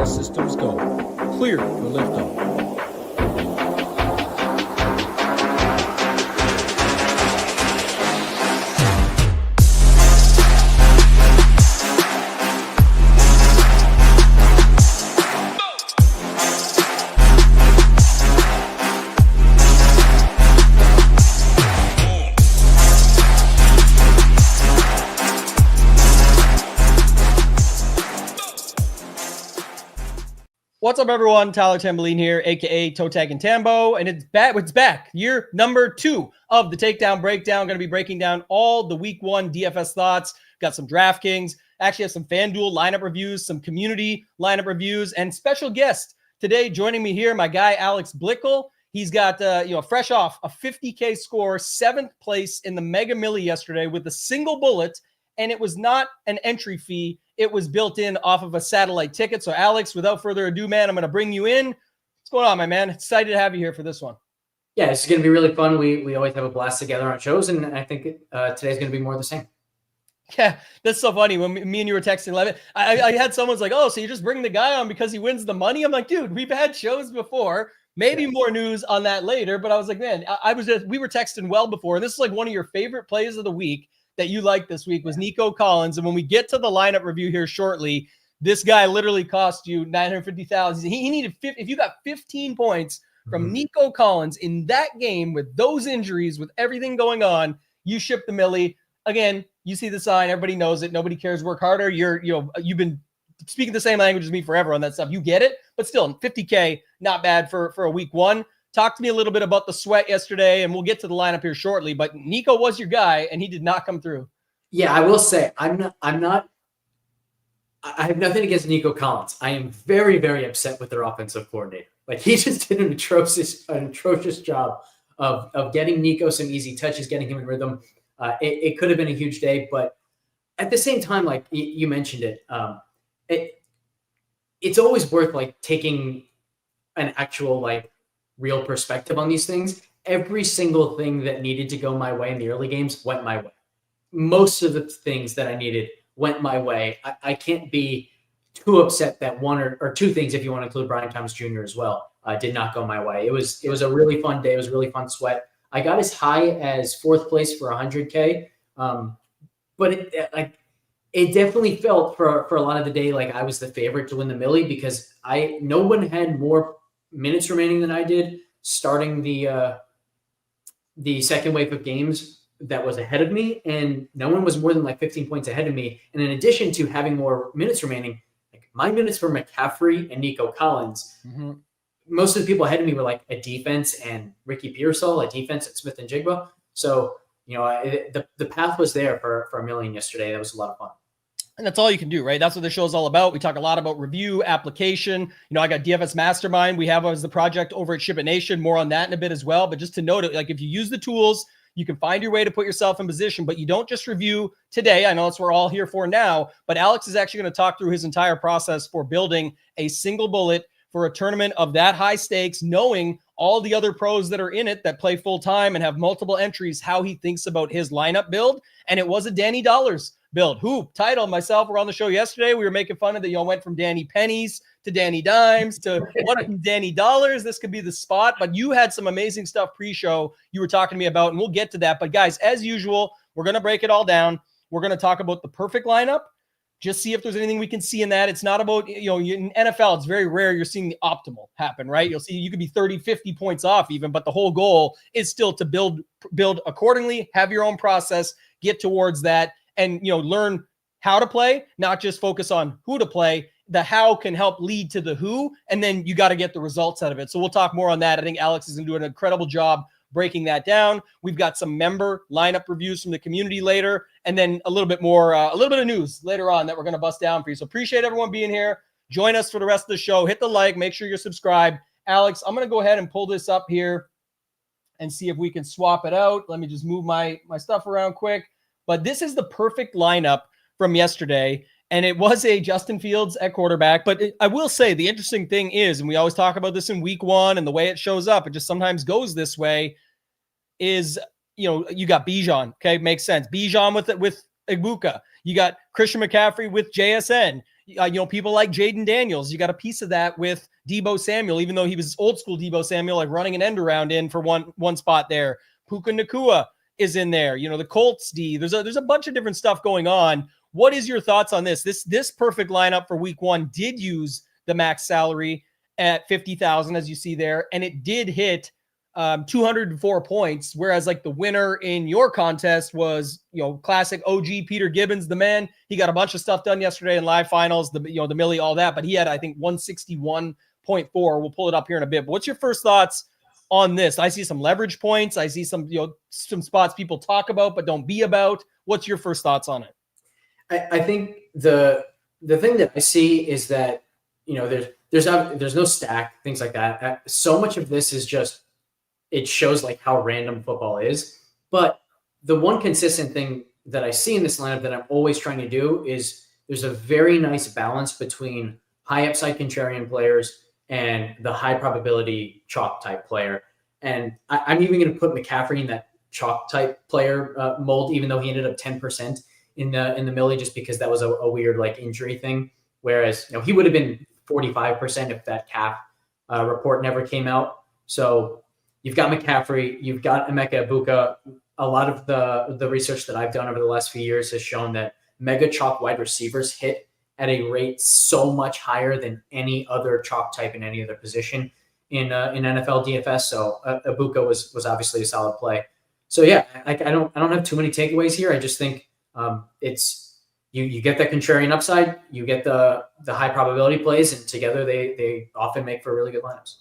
systems go. Clear for liftoff. What's up, everyone? Tyler Tamboline here, aka ToeTagginTambo, and it's back. Year number 2 of the Takedown Breakdown. Going to be breaking down all the Week 1 DFS thoughts. Got some DraftKings. Actually, have some FanDuel lineup reviews, some community lineup reviews, and special guest today joining me here, my guy Alex Blickel. He's got fresh off a 50K score, 7th place in the Mega Milli yesterday with a single bullet, and it was not an entry fee. It was built in off of a satellite ticket. So, Alex, without further ado, man, I'm going to bring you in. What's going on, my man? Excited to have you here for this one. Yeah, it's going to be really fun. We always have a blast together on shows, and I think today's going to be more of the same. Yeah, that's so funny. When me and you were texting, I had someone's like, oh, so you just bring the guy on because he wins the money? I'm like, dude, we've had shows before. Maybe more news on that later. But I was like, man, we were texting well before. And this is like one of your favorite plays of the week that you liked this week was Nico Collins. And when we get to the lineup review here shortly, this guy literally cost you $950,000. He needed if you got 15 points from Nico Collins in that game with those injuries, with everything going on, you shipped the milli. Again, you see the sign, everybody knows it. Nobody cares. Work harder. You've been speaking the same language as me forever on that stuff. You get it, but still 50K, not bad for a week 1. Talk to me a little bit about the sweat yesterday, and we'll get to the lineup here shortly. But Nico was your guy, and he did not come through. Yeah, I will say I have nothing against Nico Collins. I am very, very upset with their offensive coordinator. Like, he just did an atrocious job of getting Nico some easy touches, getting him in rhythm. It could have been a huge day, but at the same time, like you mentioned it's always worth like taking an actual real perspective on these things. Every single thing that needed to go my way in the early games went my way. Most of the things that I needed went my way. I can't be too upset that one or two things, if you want to include Brian Thomas Jr. as well, did not go my way. It was a really fun day. It was a really fun sweat. I got as high as 4th place for 100K. But it definitely felt for a lot of the day like I was the favorite to win the milli because no one had more minutes remaining than I did starting the second wave of games that was ahead of me, and no one was more than 15 points ahead of me. And in addition to having more minutes remaining, my minutes for McCaffrey and Nico Collins, most of the people ahead of me were a defense and Ricky Pearsall, a defense at Smith and Jigba. So the path was there for a million yesterday. That was a lot of fun. And that's all you can do, right? That's what the show is all about. We talk a lot about review, application. I got DFS Mastermind. We have as the project over at Ship It Nation. More on that in a bit as well. But just to note it, if you use the tools, you can find your way to put yourself in position. But you don't just review today. I know that's what we're all here for now. But Alex is actually going to talk through his entire process for building a single bullet for a tournament of that high stakes, knowing all the other pros that are in it that play full time and have multiple entries, how he thinks about his lineup build. And it was a Danny Dollars build. Who title myself were on the show yesterday. We were making fun of that. Went from Danny Pennies to Danny Dimes to what from Danny Dollars. This could be the spot, but you had some amazing stuff pre-show you were talking to me about, and we'll get to that. But guys, as usual, we're going to break it all down. We're going to talk about the perfect lineup. Just see if there's anything we can see in that. It's not about, in NFL, it's very rare you're seeing the optimal happen, right? You'll see you could be 30, 50 points off even, but the whole goal is still to build accordingly, have your own process, get towards that, and learn how to play, not just focus on who to play. The how can help lead to the who, and then you got to get the results out of it. So we'll talk more on that. I think Alex is going to do an incredible job breaking that down. We've got some member lineup reviews from the community later, and then a little bit more, a little bit of news later on that we're going to bust down for you. So appreciate everyone being here. Join us for the rest of the show. Hit the like, make sure you're subscribed. Alex, I'm going to go ahead and pull this up here and see if we can swap it out. Let me just move my stuff around quick. But this is the perfect lineup from yesterday. And it was a Justin Fields at quarterback. But I will say the interesting thing is, and we always talk about this in week 1 and the way it shows up, it just sometimes goes this way, is, you got Bijan. Okay, makes sense. Bijan with Ibuka. You got Christian McCaffrey with JSN. People like Jaden Daniels. You got a piece of that with Deebo Samuel, even though he was old school Deebo Samuel, like running an end around in for one spot there. Puka Nacua is in there. The Colts D. There's a bunch of different stuff going on. What is your thoughts on this? This perfect lineup for week 1 did use the max salary at 50,000, as you see there, and it did hit 204 points, whereas like the winner in your contest was, classic OG Peter Gibbons, the man. He got a bunch of stuff done yesterday in live finals, the millie, all that, but he had, I think, 161.4. We'll pull it up here in a bit. But what's your first thoughts on this? I see some leverage points. I see some spots people talk about but don't be about. What's your first thoughts on it? I think the thing that I see is that, there's no stack, things like that. So much of this is just, it shows like how random football is. But the one consistent thing that I see in this lineup that I'm always trying to do is there's a very nice balance between high upside contrarian players and the high probability chalk type player. And I'm even going to put McCaffrey in that chalk type player mold, even though he ended up 10% in the millie, just because that was a weird like injury thing. Whereas, he would have been 45% if that cap report never came out. So you've got McCaffrey, you've got Emeka Egbuka. A lot of the research that I've done over the last few years has shown that mega chalk wide receivers hit at a rate so much higher than any other chalk type in any other position in NFL DFS. So Egbuka was obviously a solid play. So yeah, I don't have too many takeaways here. I just think it's you get that contrarian upside, you get the high probability plays, and together they often make for really good lineups.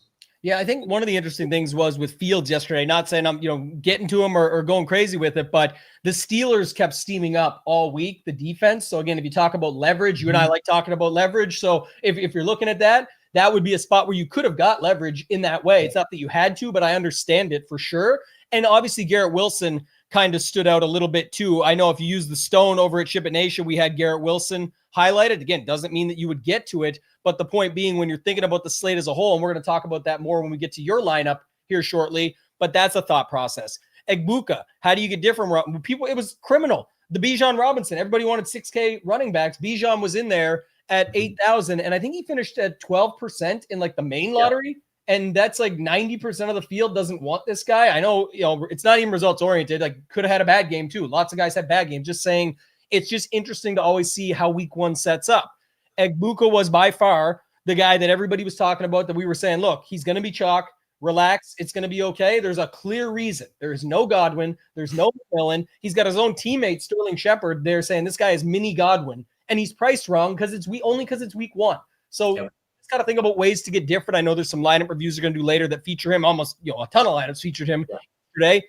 Yeah, I think one of the interesting things was with Fields yesterday, not saying I'm getting to him or going crazy with it, but the Steelers kept steaming up all week, the defense. So again, if you talk about leverage, you and I like talking about leverage. So if you're looking at that would be a spot where you could have got leverage in that way. It's not that you had to, but I understand it for sure. And obviously Garrett Wilson kind of stood out a little bit too. I know if you use the stone over at Ship It Nation, we had Garrett Wilson highlighted. Again, doesn't mean that you would get to it, but the point being, when you're thinking about the slate as a whole, and we're going to talk about that more when we get to your lineup here shortly, but that's a thought process. Egbuka, how do you get different people? It was criminal. The Bijan Robinson, everybody wanted 6K running backs. Bijan was in there at 8,000, and I think he finished at 12% in like the main lottery. And that's like 90% of the field doesn't want this guy. I know, it's not even results oriented. Like, could have had a bad game too. Lots of guys had bad games. Just saying, it's just interesting to always see how week 1 sets up. Egbuka was by far the guy that everybody was talking about, that we were saying, look, he's going to be chalk. Relax. It's going to be okay. There's a clear reason. There is no Godwin. There's no McMillan. He's got his own teammate, Sterling Shepard. They're saying this guy is mini Godwin, and he's priced wrong because it's week 1. So got to think about ways to get different. I know there's some lineup reviews we're going to do later that feature him. Almost, a ton of lineups featured him today.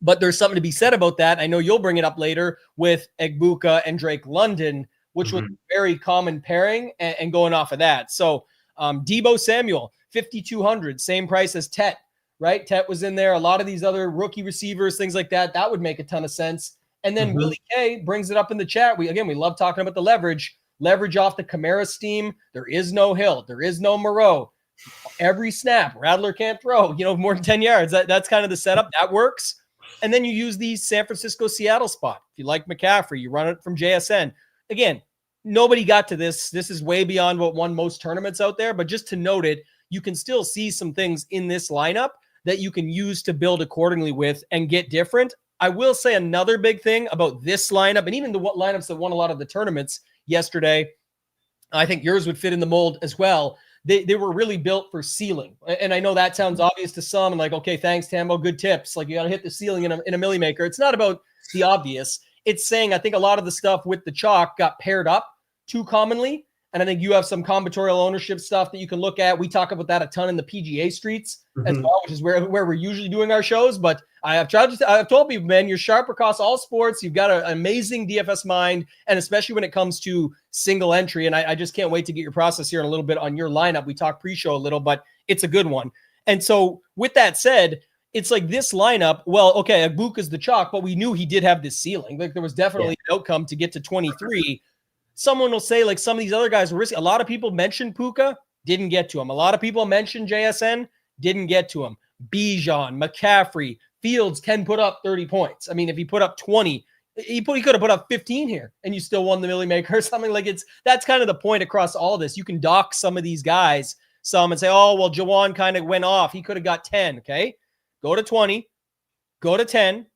But there's something to be said about that. I know you'll bring it up later with Egbuka and Drake London, which was a very common pairing, and going off of that. So Deebo Samuel, 5,200, same price as Tet, right? Tet was in there. A lot of these other rookie receivers, things like that, that would make a ton of sense. And then Willie K brings it up in the chat. We love talking about the leverage off the Kamara steam. There is no Hill. There is no Moreau. Every snap, Rattler can't throw, more than 10 yards. That's kind of the setup. That works. And then you use the San Francisco-Seattle spot. If you like McCaffrey, you run it from JSN. Again, nobody got to this. This is way beyond what won most tournaments out there. But just to note it, you can still see some things in this lineup that you can use to build accordingly with and get different. I will say another big thing about this lineup, and even the lineups that won a lot of the tournaments yesterday, I think yours would fit in the mold as well. They were really built for ceiling. And I know that sounds obvious to some, and like, okay, thanks, Tambo, good tips. Like, you got to hit the ceiling in a milli maker. It's not about the obvious. It's saying, I think a lot of the stuff with the chalk got paired up too commonly. And I think you have some combinatorial ownership stuff that you can look at. We talk about that a ton in the PGA streets as well, which is where we're usually doing our shows. But I've told people, man, you're sharp across all sports. You've got an amazing DFS mind, and especially when it comes to single entry. And I just can't wait to get your process here in a little bit on your lineup. We talked pre-show a little, but it's a good one. And so with that said, it's like this lineup, well, okay, Egbuka's the chalk, but we knew he did have this ceiling. Like, there was definitely an outcome to get to 23. Someone will say, like, some of these other guys were risky. A lot of people mentioned Puka, didn't get to him. A lot of people mentioned JSN, didn't get to him. Bijan, McCaffrey, Fields can put up 30 points. I mean, if he put up 20, He could have put up 15 here and you still won the Millie Maker or something. Like that's kind of the point across all this. You can dock some of these guys some and say, oh, well, Jawan kind of went off. He could have got 10. Okay. Go to 20, go to 10,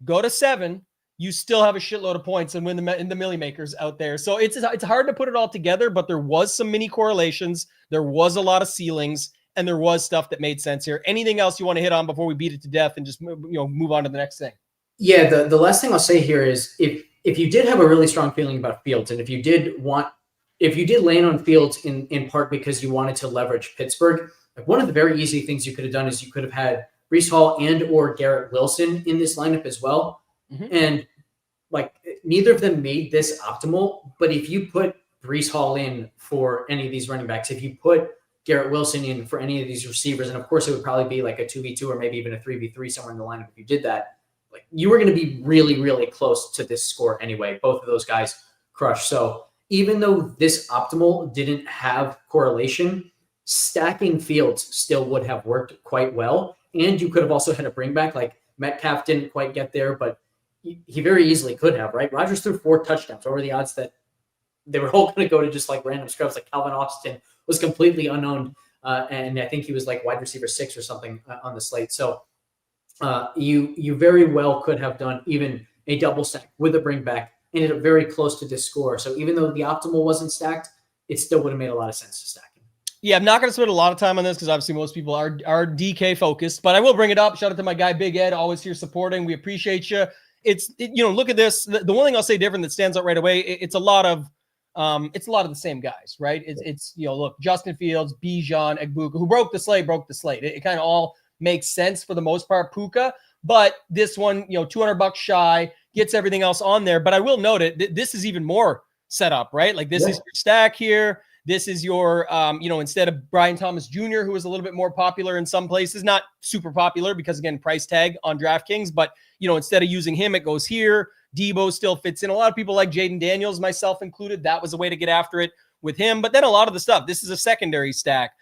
go to 7. You still have a shitload of points and win in the Millie Makers out there. So it's hard to put it all together, but there was some mini correlations. There was a lot of ceilings and there was stuff that made sense here. Anything else you want to hit on before we beat it to death and just move on to the next thing? Yeah, the last thing I'll say here is if you did have a really strong feeling about Fields, and if you did land on Fields in part because you wanted to leverage Pittsburgh, like one of the very easy things you could have done is you could have had Breece Hall and or Garrett Wilson in this lineup as well. Mm-hmm. And like neither of them made this optimal, but if you put Breece Hall in for any of these running backs, if you put Garrett Wilson in for any of these receivers, and of course it would probably be like a 2v2 or maybe even a 3v3 somewhere in the lineup if you did that, like you were going to be really, really close to this score anyway. Both of those guys crushed. So even though this optimal didn't have correlation, stacking Fields still would have worked quite well. And you could have also had a bring back. Like Metcalf didn't quite get there, but he very easily could have, right? Rodgers threw 4 touchdowns. What were the odds that they were all going to go to just like random scrubs? Like Calvin Austin was completely unknown. And I think he was like wide receiver 6 or something on the slate. So you very well could have done even a double stack with a bring back, ended up very close to this score. So even though the optimal wasn't stacked, it still would have made a lot of sense to stack him. Yeah, I'm not going to spend a lot of time on this because obviously most people are DK focused, but I will bring it up. Shout out to my guy, Big Ed, always here supporting. We appreciate you. Look at this. The one thing I'll say different that stands out right away, it's a lot of the same guys, right? Look, Justin Fields, Bijan, Egbuka, who broke the slate. It kind of all makes sense for the most part. Puka, but this one, $200 shy, gets everything else on there. But I will note it. This is even more set up, right? Like this is your stack here. This is your, instead of Brian Thomas Jr., who was a little bit more popular in some places, not super popular because again, price tag on DraftKings, but instead of using him, it goes here. Debo still fits in. A lot of people like Jaden Daniels, myself included. That was a way to get after it with him. But then a lot of the stuff, this is a secondary stack.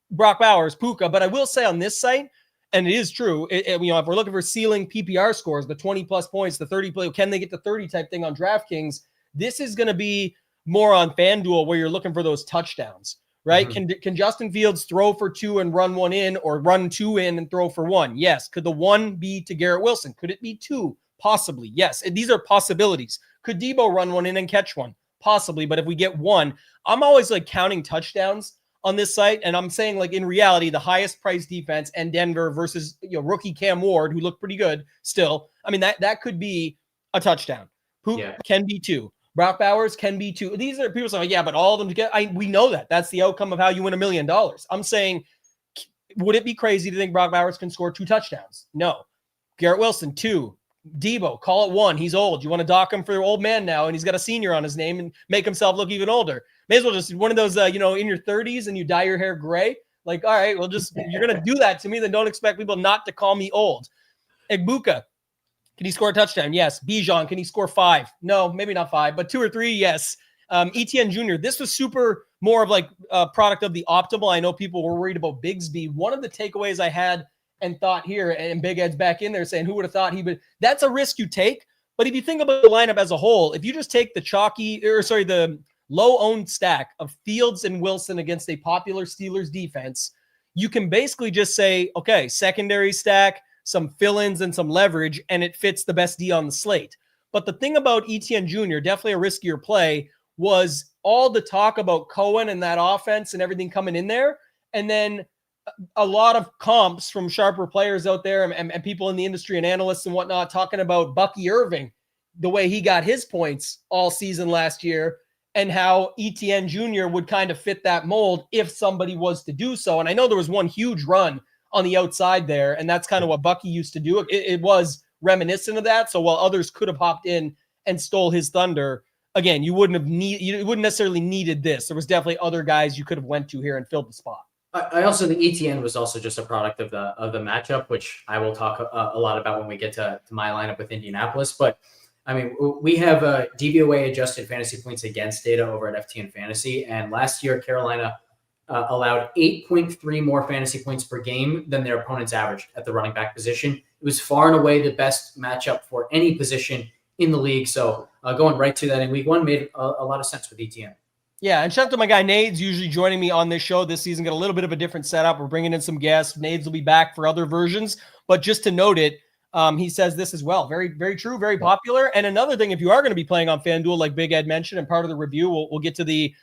Brock Bowers, Puka. But I will say on this site, and it is true, if we're looking for ceiling PPR scores, the 20 plus points, the 30 play, can they get to 30 type thing on DraftKings? This is going to be more on FanDuel where you're looking for those touchdowns, right? Mm-hmm. Can Justin Fields throw for 2 and run 1 in, or run 2 in and throw for 1? Yes. Could the 1 be to Garrett Wilson? Could it be 2? Possibly. Yes. These are possibilities. Could Debo run 1 in and catch 1? Possibly. But if we get 1, I'm always like counting touchdowns on this site. And I'm saying like in reality, the highest priced defense and Denver versus rookie Cam Ward, who looked pretty good still. I mean, that could be a touchdown. Who can be 2. Brock Bowers can be 2. These are people saying, yeah, but all of them together. We know that. That's the outcome of how you win $1 million. I'm saying, would it be crazy to think Brock Bowers can score 2 touchdowns? No. Garrett Wilson, 2. Debo, call it 1. He's old. You want to dock him for your old man now, and he's got a senior on his name and make himself look even older. May as well just one of those, in your 30s and you dye your hair gray. Like, all right, well, you're going to do that to me, then don't expect people not to call me old. Egbuka, can he score a touchdown? Yes. Bijan, can he score 5? No, maybe not 5, but 2 or 3, yes. Etienne Jr., this was super more of like a product of the optimal. I know people were worried about Bigsby. One of the takeaways I had and thought here, and Big Ed's back in there saying, who would have thought he would? That's a risk you take. But if you think about the lineup as a whole, if you just take the low-owned stack of Fields and Wilson against a popular Steelers defense, you can basically just say, okay, secondary stack, some fill-ins and some leverage, and it fits the best D on the slate. But the thing about Etienne Jr., definitely a riskier play, was all the talk about Cohen and that offense and everything coming in there. And then a lot of comps from sharper players out there and people in the industry and analysts and whatnot talking about Bucky Irving, the way he got his points all season last year, and how Etienne Jr. would kind of fit that mold if somebody was to do so. And I know there was one huge run on the outside there, and that's kind of what Bucky used to do. It was reminiscent of that. So while others could have hopped in and stole his thunder, again, you wouldn't necessarily needed this. There was definitely other guys you could have went to here and filled the spot. I also think ETN was also just a product of the matchup, which I will talk a lot about when we get to my lineup with Indianapolis. But I mean, we have DVOA adjusted fantasy points against data over at FTN Fantasy, and last year Carolina allowed 8.3 more fantasy points per game than their opponents averaged at the running back position. It was far and away the best matchup for any position in the league. So going right to that in week one made a lot of sense with ETN. Yeah, and shout out to my guy Nades, usually joining me on this show this season. Got a little bit of a different setup. We're bringing in some guests. Nades will be back for other versions, but just to note it, he says this as well. Very, very true, very popular. And another thing, if you are going to be playing on FanDuel, like Big Ed mentioned, and part of the review, we'll get to the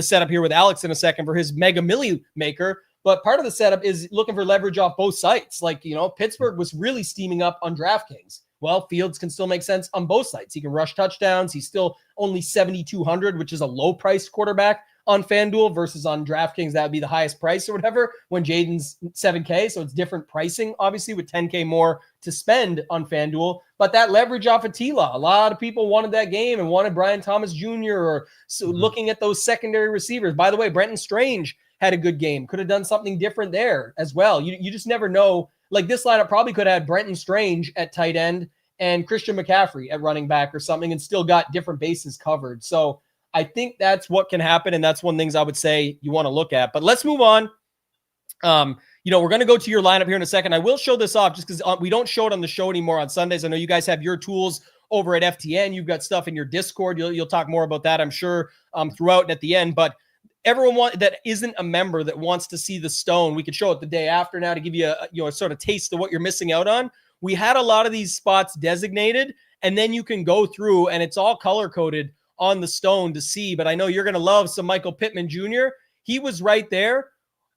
setup here with Alex in a second for his Mega Milli Maker. But part of the setup is looking for leverage off both sites. Like, Pittsburgh was really steaming up on DraftKings. Well, Fields can still make sense on both sides. He can rush touchdowns. He's still only 7,200, which is a low-priced quarterback on FanDuel versus on DraftKings. That would be the highest price or whatever when Jaden's 7K. So it's different pricing, obviously, with 10K more to spend on FanDuel. But that leverage off of T-Law, a lot of people wanted that game and wanted Brian Thomas Jr. or looking at those secondary receivers. By the way, Brenton Strange had a good game. Could have done something different there as well. You just never know. Like this lineup probably could have had Brenton Strange at tight end and Christian McCaffrey at running back or something and still got different bases covered. So I think that's what can happen. And that's one of the things I would say you want to look at. But let's move on. We're going to go to your lineup here in a second. I will show this off just because we don't show it on the show anymore on Sundays. I know you guys have your tools over at FTN. You've got stuff in your Discord. You'll talk more about that, I'm sure, throughout and at the end. But everyone that isn't a member that wants to see the stone, we could show it the day after now to give you a sort of taste of what you're missing out on. We had a lot of these spots designated, and then you can go through and it's all color coded on the stone to see. But I know you're going to love some Michael Pittman Jr. He was right there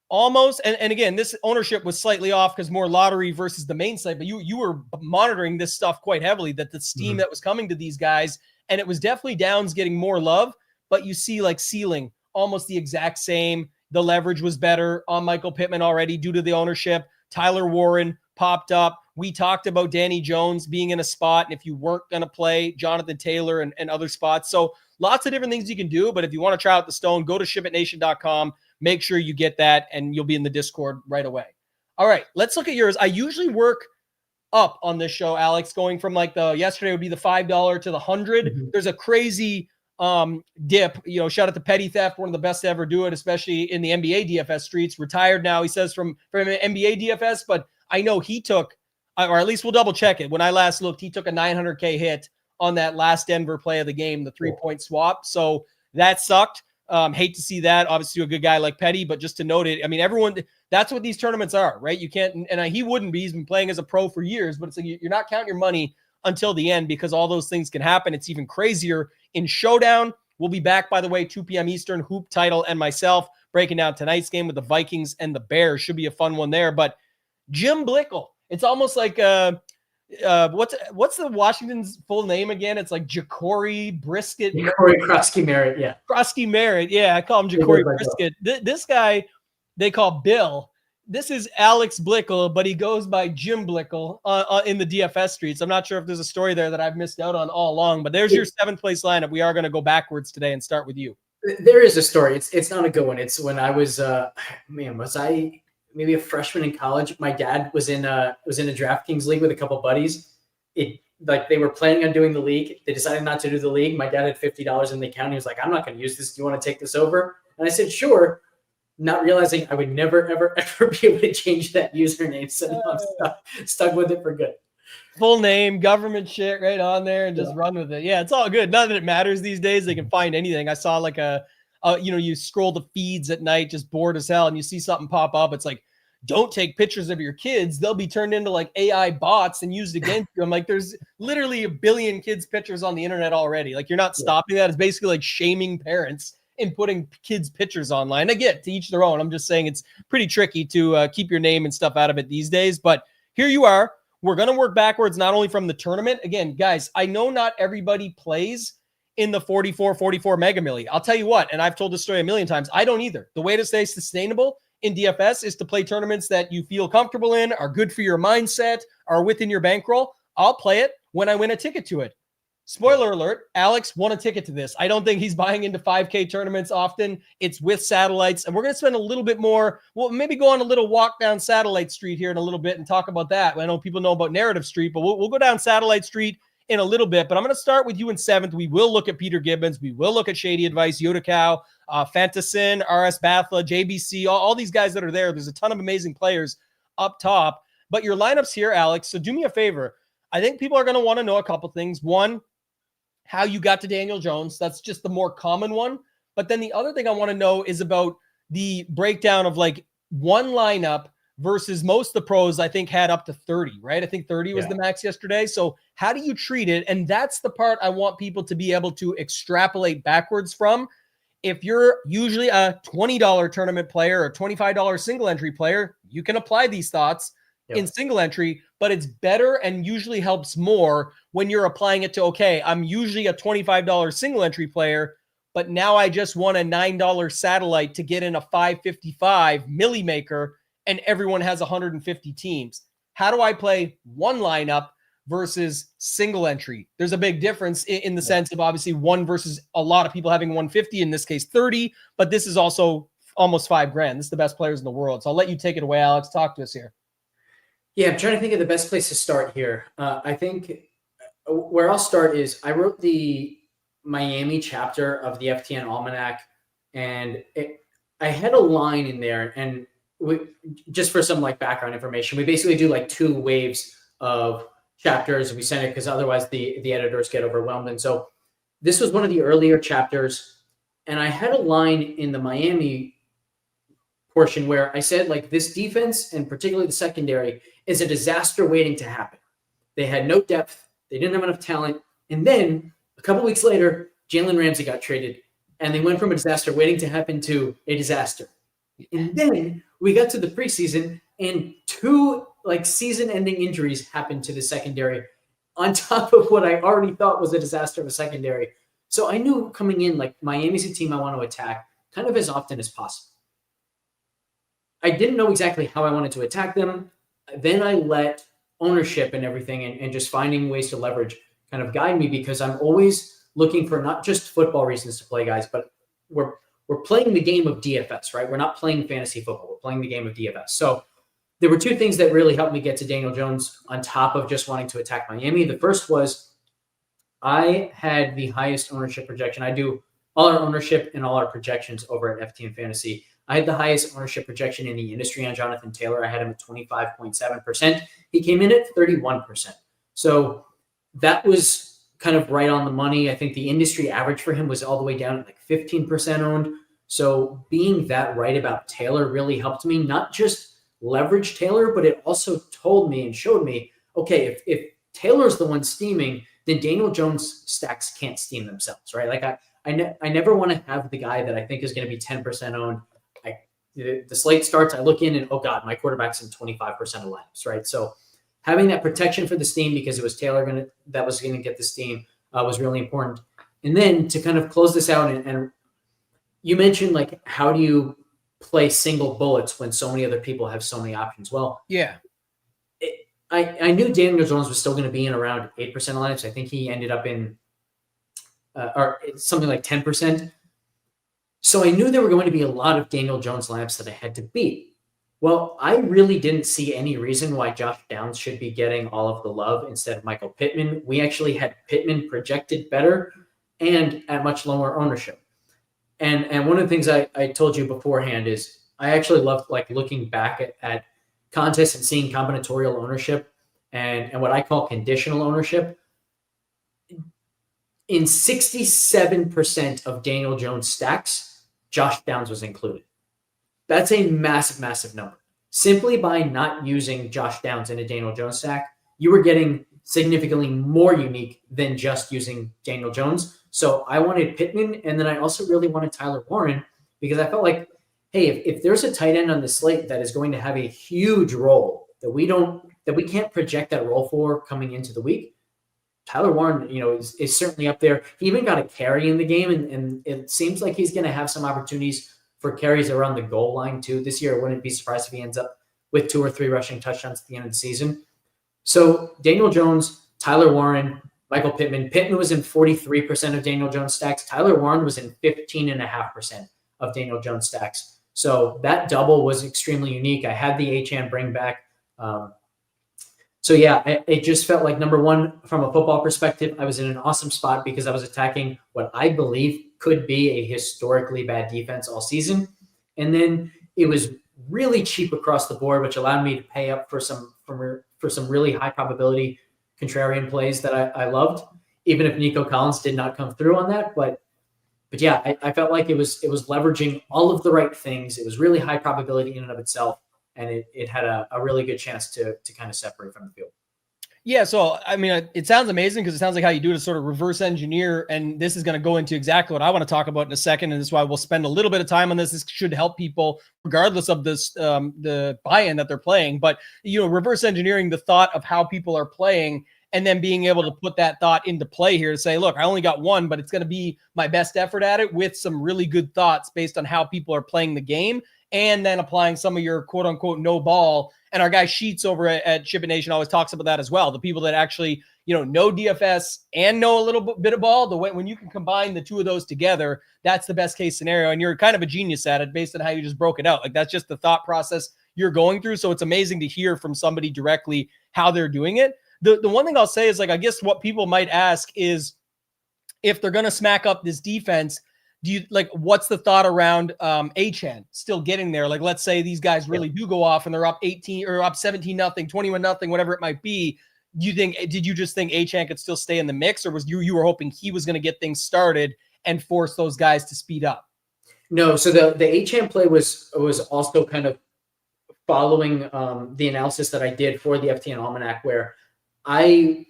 almost. And again, this ownership was slightly off because more lottery versus the main site, but you were monitoring this stuff quite heavily, that the steam that was coming to these guys. And it was definitely Downs getting more love, but you see like ceiling almost the exact same. The leverage was better on Michael Pittman already due to the ownership. Tyler Warren popped up. We talked about Danny Jones being in a spot, and if you weren't going to play Jonathan Taylor and other spots. So lots of different things you can do, but if you want to try out the stone, go to shipitnation.com. Make sure you get that, and you'll be in the Discord right away. All right, let's look at yours. I usually work up on this show, Alex, going from like yesterday would be the $5 to the 100. There's a crazy dip, shout out to Petty Theft, one of the best to ever do it, especially in the NBA DFS streets. Retired now, he says, from NBA DFS, but I know he took, or at least we'll double check it. When I last looked, he took a 900K hit on that last Denver play of the game, the 3-point swap. So that sucked. Hate to see that. Obviously, a good guy like Petty, but just to note it, I mean, everyone, that's what these tournaments are, right? You can't, and he wouldn't be. He's been playing as a pro for years, but it's like you're not counting your money until the end because all those things can happen. It's even crazier in Showdown. We'll be back, by the way, 2 p.m. Eastern, Hoop Title and myself breaking down tonight's game with the Vikings and the Bears. Should be a fun one there. But Jim Blickel, it's almost like what's the Washington's full name again? It's like Ja'Cory Brisket. Ja'Cory Krusky Merritt, yeah. Krusky Merritt, yeah. I call him Ja'Cory Brisket. This guy they call Bill. This is Alex Blickel, but he goes by Jim Blickel in the DFS streets. I'm not sure if there's a story there that I've missed out on all along, but there's your 7th place lineup. We are going to go backwards today and start with you. There is a story. It's not a good one. It's when I was, was I maybe a freshman in college? My dad was in a DraftKings league with a couple buddies. They were planning on doing the league. They decided not to do the league. My dad had $50 in the account. He was like, I'm not going to use this. Do you want to take this over? And I said, sure. Not realizing I would never, ever, ever be able to change that username. So I'm stuck with it for good. Full name, government shit right on there and just run with it. Yeah, it's all good. Not that it matters these days. They can find anything. I saw like you scroll the feeds at night, just bored as hell, and you see something pop up. It's like, don't take pictures of your kids. They'll be turned into like AI bots and used against you. I'm like, there's literally a billion kids' pictures on the internet already. Like, you're not stopping that. It's basically like shaming parents in putting kids' pictures online. I get to each their own. I'm just saying it's pretty tricky to keep your name and stuff out of it these days. But here you are. We're going to work backwards, not only from the tournament. Again, guys, I know not everybody plays in the 44 Mega Milli. I'll tell you what, and I've told this story a million times, I don't either. The way to stay sustainable in DFS is to play tournaments that you feel comfortable in, are good for your mindset, are within your bankroll. I'll play it when I win a ticket to it. Spoiler alert, Alex won a ticket to this. I don't think he's buying into 5K tournaments often. It's with satellites, and we're going to spend a little bit more. We'll maybe go on a little walk down Satellite Street here in a little bit and talk about that. I know people know about Narrative Street, but we'll go down Satellite Street in a little bit. But I'm going to start with you in 7th. We will look at Peter Gibbons. We will look at Shady Advice, Yoda Cow, Fantasin, RS Bathla, JBC, all these guys that are there. There's a ton of amazing players up top. But your lineups here, Alex, so do me a favor. I think people are going to want to know a couple things. One, how you got to Daniel Jones. That's just the more common one. But then the other thing I want to know is about the breakdown of like one lineup versus most of the pros, I think, had up to 30, right? I think 30 was the max yesterday. So how do you treat it? And that's the part I want people to be able to extrapolate backwards from. If you're usually a $20 tournament player or $25 single entry player, you can apply these thoughts in single entry, but it's better and usually helps more when you're applying it to, okay, I'm usually a $25 single entry player, but now I just won a $9 satellite to get in a 555 milli maker and everyone has 150 teams. How do I play one lineup versus single entry? There's a big difference in the sense of obviously one versus a lot of people having 150, in this case 30, but this is also almost $5,000. This is the best players in the world. So I'll let you take it away, Alex. Talk to us here. Yeah, I'm trying to think of the best place to start here. I think where I'll start is I wrote the Miami chapter of the FTN Almanac, and I had a line in there, and just for some like background information, we basically do like 2 waves of chapters, and we send it because otherwise the editors get overwhelmed. And so this was one of the earlier chapters, and I had a line in the Miami portion where I said, like, this defense and particularly the secondary is a disaster waiting to happen. They had no depth. They didn't have enough talent. And then a couple weeks later, Jalen Ramsey got traded, and they went from a disaster waiting to happen to a disaster. And then we got to the preseason, and 2 like season-ending injuries happened to the secondary on top of what I already thought was a disaster of a secondary. So I knew coming in, like, Miami's a team I want to attack kind of as often as possible. I didn't know exactly how I wanted to attack them. Then I let ownership and everything and just finding ways to leverage kind of guide me, because I'm always looking for not just football reasons to play guys, but we're playing the game of DFS, right? We're not playing fantasy football. We're playing the game of DFS. So there were 2 things that really helped me get to Daniel Jones on top of just wanting to attack Miami. The first was I had the highest ownership projection. I do all our ownership and all our projections over at FTN Fantasy. I had the highest ownership projection in the industry on Jonathan Taylor. I had him at 25.7%. He came in at 31%. So that was kind of right on the money. I think the industry average for him was all the way down at like 15% owned. So being that right about Taylor really helped me not just leverage Taylor, but it also told me and showed me, okay, if Taylor's the one steaming, then Daniel Jones stacks can't steam themselves, right? Like I never want to have the guy that I think is going to be 10% owned. The slate starts, I look in and, oh God, my quarterback's in 25% of lineups, right? So having that protection for the steam, because it was Taylor that was going to get the steam, was really important. And then to kind of close this out, and you mentioned, like, how do you play single bullets when so many other people have so many options? Well, yeah, I knew Daniel Jones was still going to be in around 8% of lineups. I think he ended up in or something like 10%. So I knew there were going to be a lot of Daniel Jones lineups that I had to beat. Well, I really didn't see any reason why Josh Downs should be getting all of the love instead of Michael Pittman. We actually had Pittman projected better and at much lower ownership. And one of the things I told you beforehand is I actually loved, like, looking back at contests and seeing combinatorial ownership and what I call conditional ownership. In 67% of Daniel Jones stacks, Josh Downs was included. That's a massive, massive number. Simply by not using Josh Downs in a Daniel Jones stack, you were getting significantly more unique than just using Daniel Jones. So I wanted Pittman, and then I also really wanted Tyler Warren, because I felt like, hey, if there's a tight end on the slate that is going to have a huge role that we can't project that role for coming into the week, Tyler Warren, is certainly up there. He even got a carry in the game, and it seems like he's going to have some opportunities for carries around the goal line too this year. I wouldn't be surprised if he ends up with 2 or 3 rushing touchdowns at the end of the season. So Daniel Jones, Tyler Warren, Michael Pittman. Pittman was in 43% of Daniel Jones stacks. Tyler Warren was in 15.5% of Daniel Jones stacks. So that double was extremely unique. I had the Achane bring back. So yeah, it just felt like, number one, from a football perspective, I was in an awesome spot because I was attacking what I believe could be a historically bad defense all season. And then it was really cheap across the board, which allowed me to pay up for some really high probability contrarian plays that I loved. even if Nico Collins did not come through on that. But yeah, I felt like it was leveraging all of the right things. It was really high probability in and of itself, and it had a really good chance to kind of separate from the field. Yeah, so I mean, it sounds amazing because it sounds like how you do it is sort of reverse engineer, and this is going to go into exactly what I want to talk about in a second, and this is why we'll spend a little bit of time on this. This should help people regardless of this the buy-in that they're playing, but reverse engineering the thought of how people are playing, and then being able to put that thought into play here to say, look, I only got one, but it's going to be my best effort at it with some really good thoughts based on how people are playing the game, and then applying some of your quote unquote no ball. And our guy Sheets over at Chip It Nation always talks about that as well. The people that actually, know DFS and know a little bit of ball, when you can combine the two of those together, that's the best case scenario. And you're kind of a genius at it based on how you just broke it out. Like, that's just the thought process you're going through. So it's amazing to hear from somebody directly how they're doing it. The one thing I'll say is, like, I guess what people might ask is, if they're going to smack up this defense, what's the thought around Achane still getting there? Like, let's say these guys really do go off and they're up 18 or up 17-0, 21-0, whatever it might be. Did you just think Achane could still stay in the mix, or was you were hoping he was going to get things started and force those guys to speed up? No, so the Achane play was also kind of following the analysis that I did for the FTN Almanac, where I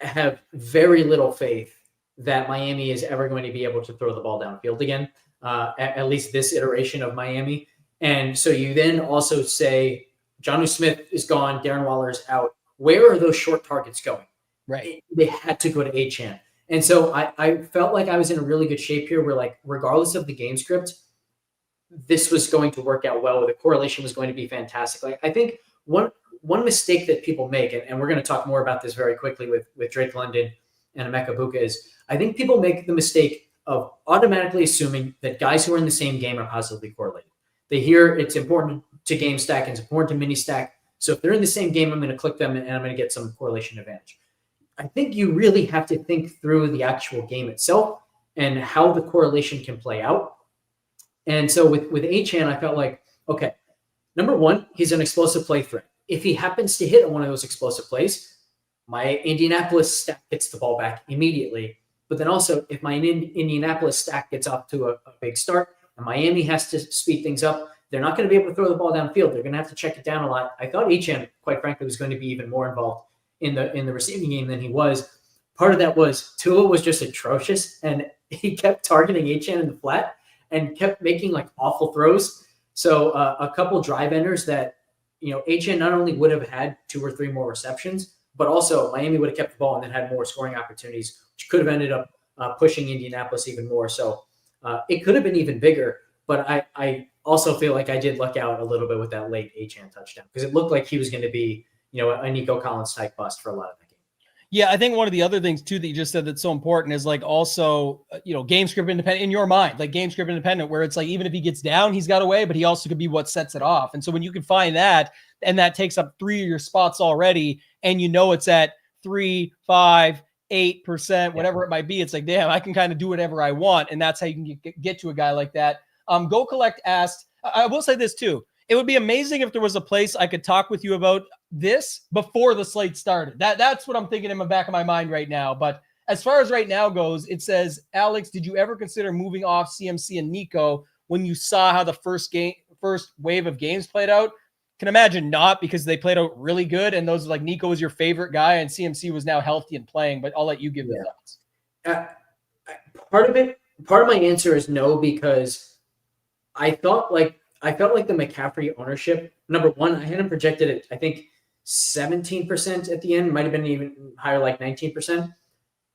have very little faith that Miami is ever going to be able to throw the ball downfield again, at least this iteration of Miami. And so you then also say, Jonnu Smith is gone, Darren Waller is out. Where are those short targets going? Right. They had to go to Achane. And so I felt like I was in a really good shape here where, like, regardless of the game script, this was going to work out well. The correlation was going to be fantastic. Like, I think one mistake that people make, and we're going to talk more about this very quickly with Drake London and Emeka Buka, is I think people make the mistake of automatically assuming that guys who are in the same game are positively correlated. They hear it's important to game stack and it's important to mini stack. So if they're in the same game, I'm going to click them and I'm going to get some correlation advantage. I think you really have to think through the actual game itself and how the correlation can play out. And so with Achane, I felt like, okay, number one, he's an explosive play threat. If he happens to hit on one of those explosive plays, my Indianapolis stack gets the ball back immediately. But then also, if my Indianapolis stack gets off to a big start and Miami has to speed things up, they're not going to be able to throw the ball downfield. They're going to have to check it down a lot. I thought Achane, quite frankly, was going to be even more involved in the receiving game than he was. Part of that was Tua was just atrocious, and he kept targeting Achane in the flat and kept making like awful throws. So a couple drive enders that, Achane not only would have had 2 or 3 more receptions, but also Miami would have kept the ball and then had more scoring opportunities, which could have ended up pushing Indianapolis even more. So it could have been even bigger. But I also feel like I did luck out a little bit with that late Achane touchdown, because it looked like he was going to be, a Nico Collins type bust for a lot of the game. Yeah, I think one of the other things too that you just said that's so important is, like, also, game script independent in your mind, like game script independent, where it's like, even if he gets down, he's got away, but he also could be what sets it off. And so when you can find that, and that takes up 3 of your spots already, and it's at 3, 5, 8%, whatever it might be, it's like, damn, I can kind of do whatever I want. And that's how you can get to a guy like that. Go Collect asked, I will say this too. It would be amazing if there was a place I could talk with you about this before the slate started. That's what I'm thinking in the back of my mind right now. But as far as right now goes, it says, Alex, did you ever consider moving off CMC and Nico when you saw how the first wave of games played out? Can imagine not, because they played out really good. And those, like, Nico was your favorite guy and CMC was now healthy and playing, but I'll let you give the thoughts. Part of my answer is no, because I felt like the McCaffrey ownership, number one, I had him projected at, I think, 17% at the end, might have been even higher, like 19%.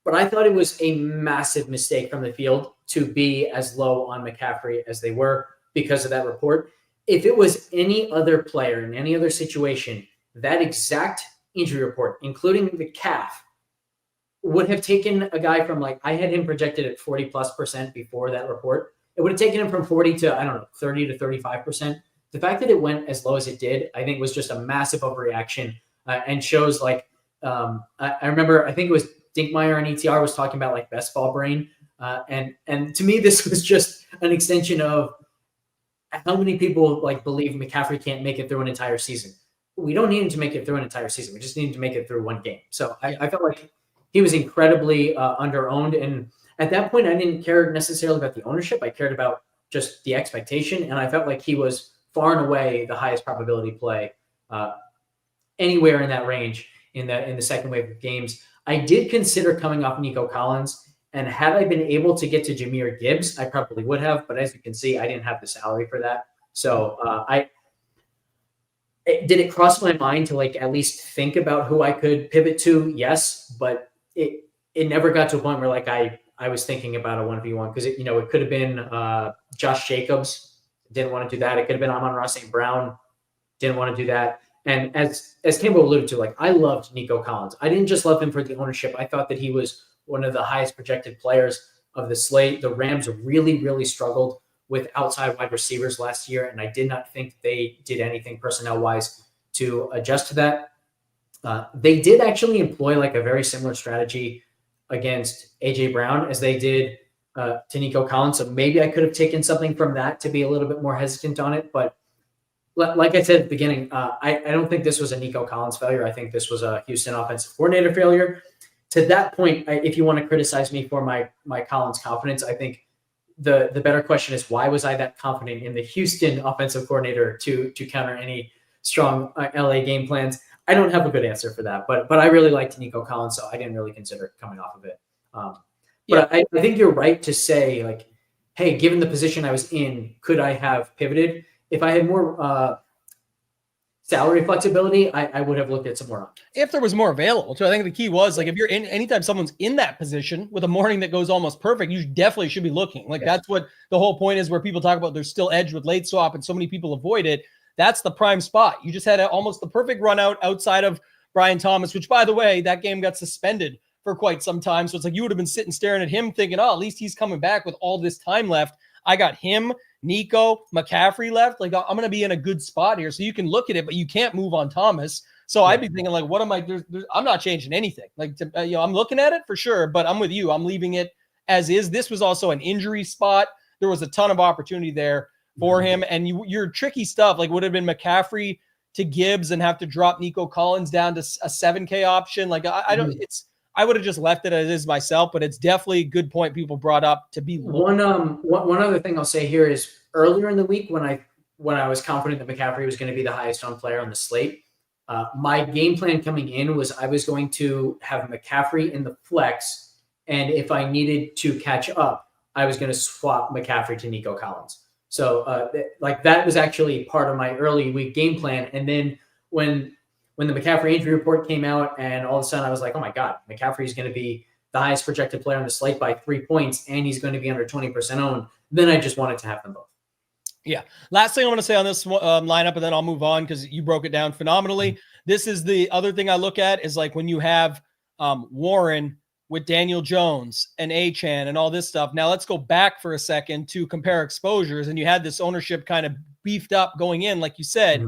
But I thought it was a massive mistake from the field to be as low on McCaffrey as they were because of that report. If it was any other player in any other situation, that exact injury report, including the calf, would have taken a guy from, like, I had him projected at 40+% before that report. It would have taken him from 40 to, 30 to 35%. The fact that it went as low as it did, I think, was just a massive overreaction and shows, like, I remember, I think it was Dinkmeyer on ETR was talking about, like, best ball brain. And to me, this was just an extension of how many people, like, believe McCaffrey can't make it through an entire season. We don't need him to make it through an entire season. We just need him to make it through one game. So I felt like he was incredibly under-owned. And at that point, I didn't care necessarily about the ownership. I cared about just the expectation. And I felt like he was far and away the highest probability play anywhere in that range in the second wave of games. I did consider coming off Nico Collins. And had I been able to get to Jahmyr Gibbs, I probably would have. But as you can see, I didn't have the salary for that. So did it cross my mind to like at least think about who I could pivot to? Yes, but it never got to a point where like I was thinking about a 1v1 because it could have been Josh Jacobs. Didn't want to do that. It could have been Amon-Ra St. Brown. Didn't want to do that. And as Tambo alluded to, like I loved Nico Collins. I didn't just love him for the ownership. I thought that he was one of the highest projected players of the slate. The Rams really, really struggled with outside wide receivers last year, and I did not think they did anything personnel-wise to adjust to that. They did actually employ like a very similar strategy against A.J. Brown as they did to Nico Collins, so maybe I could have taken something from that to be a little bit more hesitant on it, but like I said at the beginning, I don't think this was a Nico Collins failure. I think this was a Houston offensive coordinator failure. To that point, if you want to criticize me for my Collins confidence, I think the better question is why was I that confident in the Houston offensive coordinator to counter any strong LA game plans? I don't have a good answer for that, but I really liked Nico Collins, so I didn't really consider coming off of it. But I think you're right to say like, hey, given the position I was in, could I have pivoted? If I had more salary flexibility, I would have looked at some more options. If there was more available too. I think the key was like if you're in anytime someone's in that position with a morning that goes almost perfect, you definitely should be looking. Like that's what the whole point is, where people talk about there's still edge with late swap and so many people avoid it. That's the prime spot. You just had almost the perfect run out outside of Brian Thomas, which by the way, that game got suspended for quite some time. So it's like you would have been sitting staring at him thinking, oh, at least he's coming back with all this time left. I got him, Nico, McCaffrey left. Like I'm going to be in a good spot here. So you can look at it, but you can't move on Thomas. So I'd be thinking like, what am I, I'm not changing anything. Like, I'm looking at it for sure, but I'm with you. I'm leaving it as is. This was also an injury spot. There was a ton of opportunity there for him. And your tricky stuff, like would have been McCaffrey to Gibbs and have to drop Nico Collins down to a 7K option. Like I would have just left it as is myself, but it's definitely a good point people brought up to be one other thing I'll say here is earlier in the week when I was confident that McCaffrey was going to be the highest owned player on the slate, my game plan coming in was I was going to have McCaffrey in the flex, and if I needed to catch up, I was going to swap McCaffrey to Nico Collins. So that was actually part of my early week game plan. And then when the McCaffrey injury report came out and all of a sudden I was like, oh my God, McCaffrey is going to be the highest projected player on the slate by 3 points and he's going to be under 20% owned. Then I just wanted to have them both. Yeah. Last thing I want to say on this lineup, and then I'll move on because you broke it down phenomenally. This is the other thing I look at is like when you have Warren with Daniel Jones and Achane and all this stuff. Now let's go back for a second to compare exposures. And you had this ownership kind of beefed up going in, like you said.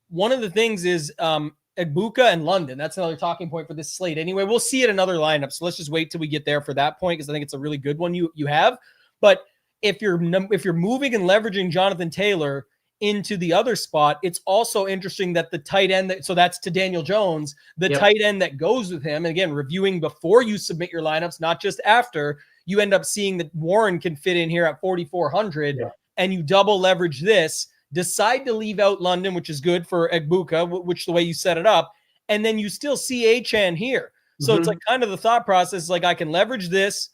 One of the things is Egbuka and London. That's another talking point for this slate. Anyway, we'll see it in another lineup. So let's just wait till we get there for that point because I think it's a really good one you have. But if you're moving and leveraging Jonathan Taylor into the other spot, it's also interesting that the tight end, so that's to Daniel Jones, the tight end that goes with him. And again, reviewing before you submit your lineups, not just after, you end up seeing that Warren can fit in here at 4,400 and you double leverage this, decide to leave out London, which is good for Egbuka, which the way you set it up. And then you still see Achane here. So it's like kind of the thought process, like I can leverage this,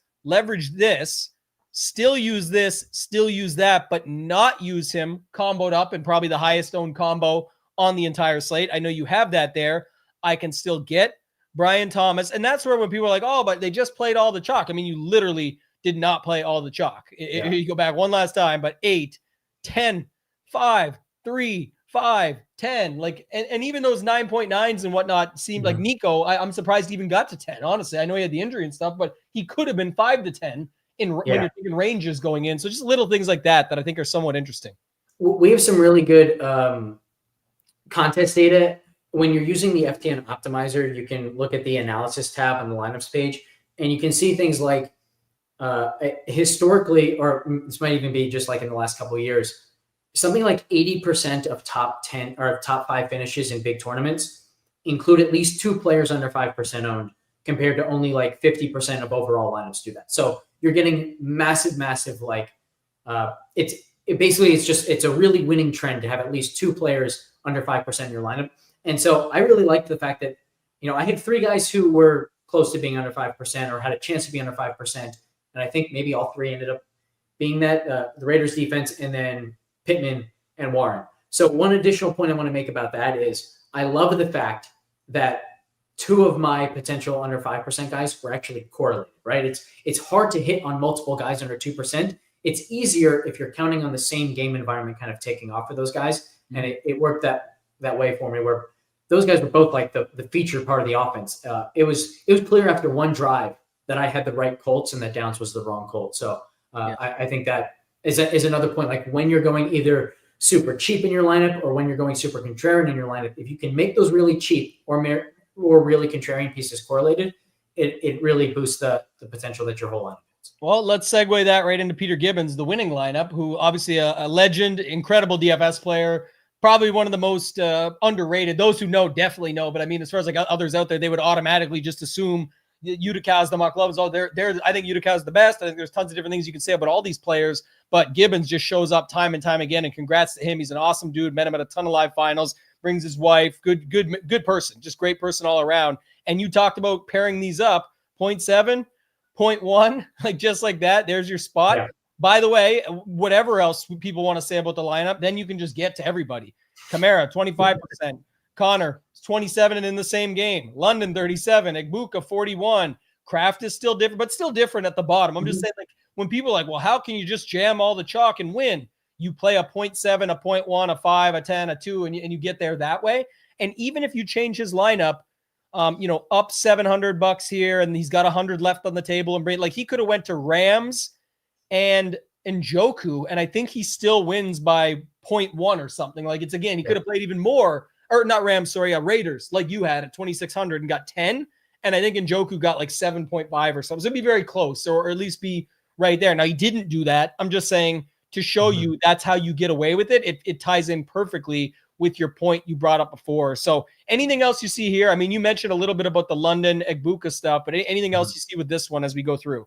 still use this, still use that, but not use him comboed up and probably the highest owned combo on the entire slate. I know you have that there. I can still get Brian Thomas. And that's where when people are like, oh, but they just played all the chalk. I mean, you literally did not play all the chalk. You go back one last time, but 8, 10, 5, 3, 5, 10, like, and even those 9.9s and whatnot seemed like Nico. I'm surprised he even got to 10. Honestly, I know he had the injury and stuff, but he could have been 5 to 10 when you're taking ranges going in. So just little things like that I think are somewhat interesting. We have some really good contest data. When you're using the FTN optimizer, you can look at the analysis tab on the lineups page, and you can see things like historically, or this might even be just like in the last couple of years, something like 80% of top 10 or top 5 finishes in big tournaments include at least 2 players under 5% owned compared to only like 50% of overall lineups do that. So you're getting massive, like it's a really winning trend to have at least 2 players under 5% in your lineup. And so I really liked the fact that, I had 3 guys who were close to being under 5% or had a chance to be under 5%. And I think maybe all 3 ended up being that, the Raiders defense, and then Pittman and Warren. So one additional point I want to make about that is I love the fact that 2 of my potential under 5% guys were actually correlated, right? It's hard to hit on multiple guys under 2%. It's easier if you're counting on the same game environment kind of taking off for those guys. And it worked that way for me, where those guys were both like the feature part of the offense. It was clear after one drive that I had the right Colts and that Downs was the wrong Colt. So I think that is another point. Like when you're going either super cheap in your lineup or when you're going super contrarian in your lineup, if you can make those really cheap or really contrarian pieces correlated, it really boosts the potential that your whole lineup is. Well, let's segue that right into Peter Gibbons, the winning lineup, who obviously a legend, incredible DFS player, probably one of the most underrated. Those who know definitely know, but I mean, as far as like others out there, they would automatically just assume Utica, the mock loves. I think Utica is the best. I think there's tons of different things you can say about all these players, but Gibbons just shows up time and time again. And congrats to him. He's an awesome dude. Met him at a ton of live finals. Brings his wife. Good person. Just great person all around. And you talked about pairing these up. 0.7, 0.1, like just like that. There's your spot. Yeah. By the way, whatever else people want to say about the lineup, then you can just get to everybody. Kamara, 25%. Connor, 27 and in the same game. London, 37. Egbuka, 41. Kraft is still different, but still different at the bottom. I'm just saying, like, when people are like, well, how can you just jam all the chalk and win? You play a 0.7, a 0.1, a 5, a 10, a 2, and you get there that way. And even if you change his lineup, up $700 here, and he's got 100 left on the table, and like he could have went to Rams and Njoku, and I think he still wins by 0.1 or something. Like he could have played even more. Or not Rams, sorry, Raiders, like you had at 2,600 and got 10. And I think Njoku got like 7.5 or something. So it'd be very close, or at least be right there. Now, he didn't do that. I'm just saying to show you that's how you get away with it. It ties in perfectly with your point you brought up before. So anything else you see here? I mean, you mentioned a little bit about the London Egbuka stuff, but anything else you see with this one as we go through?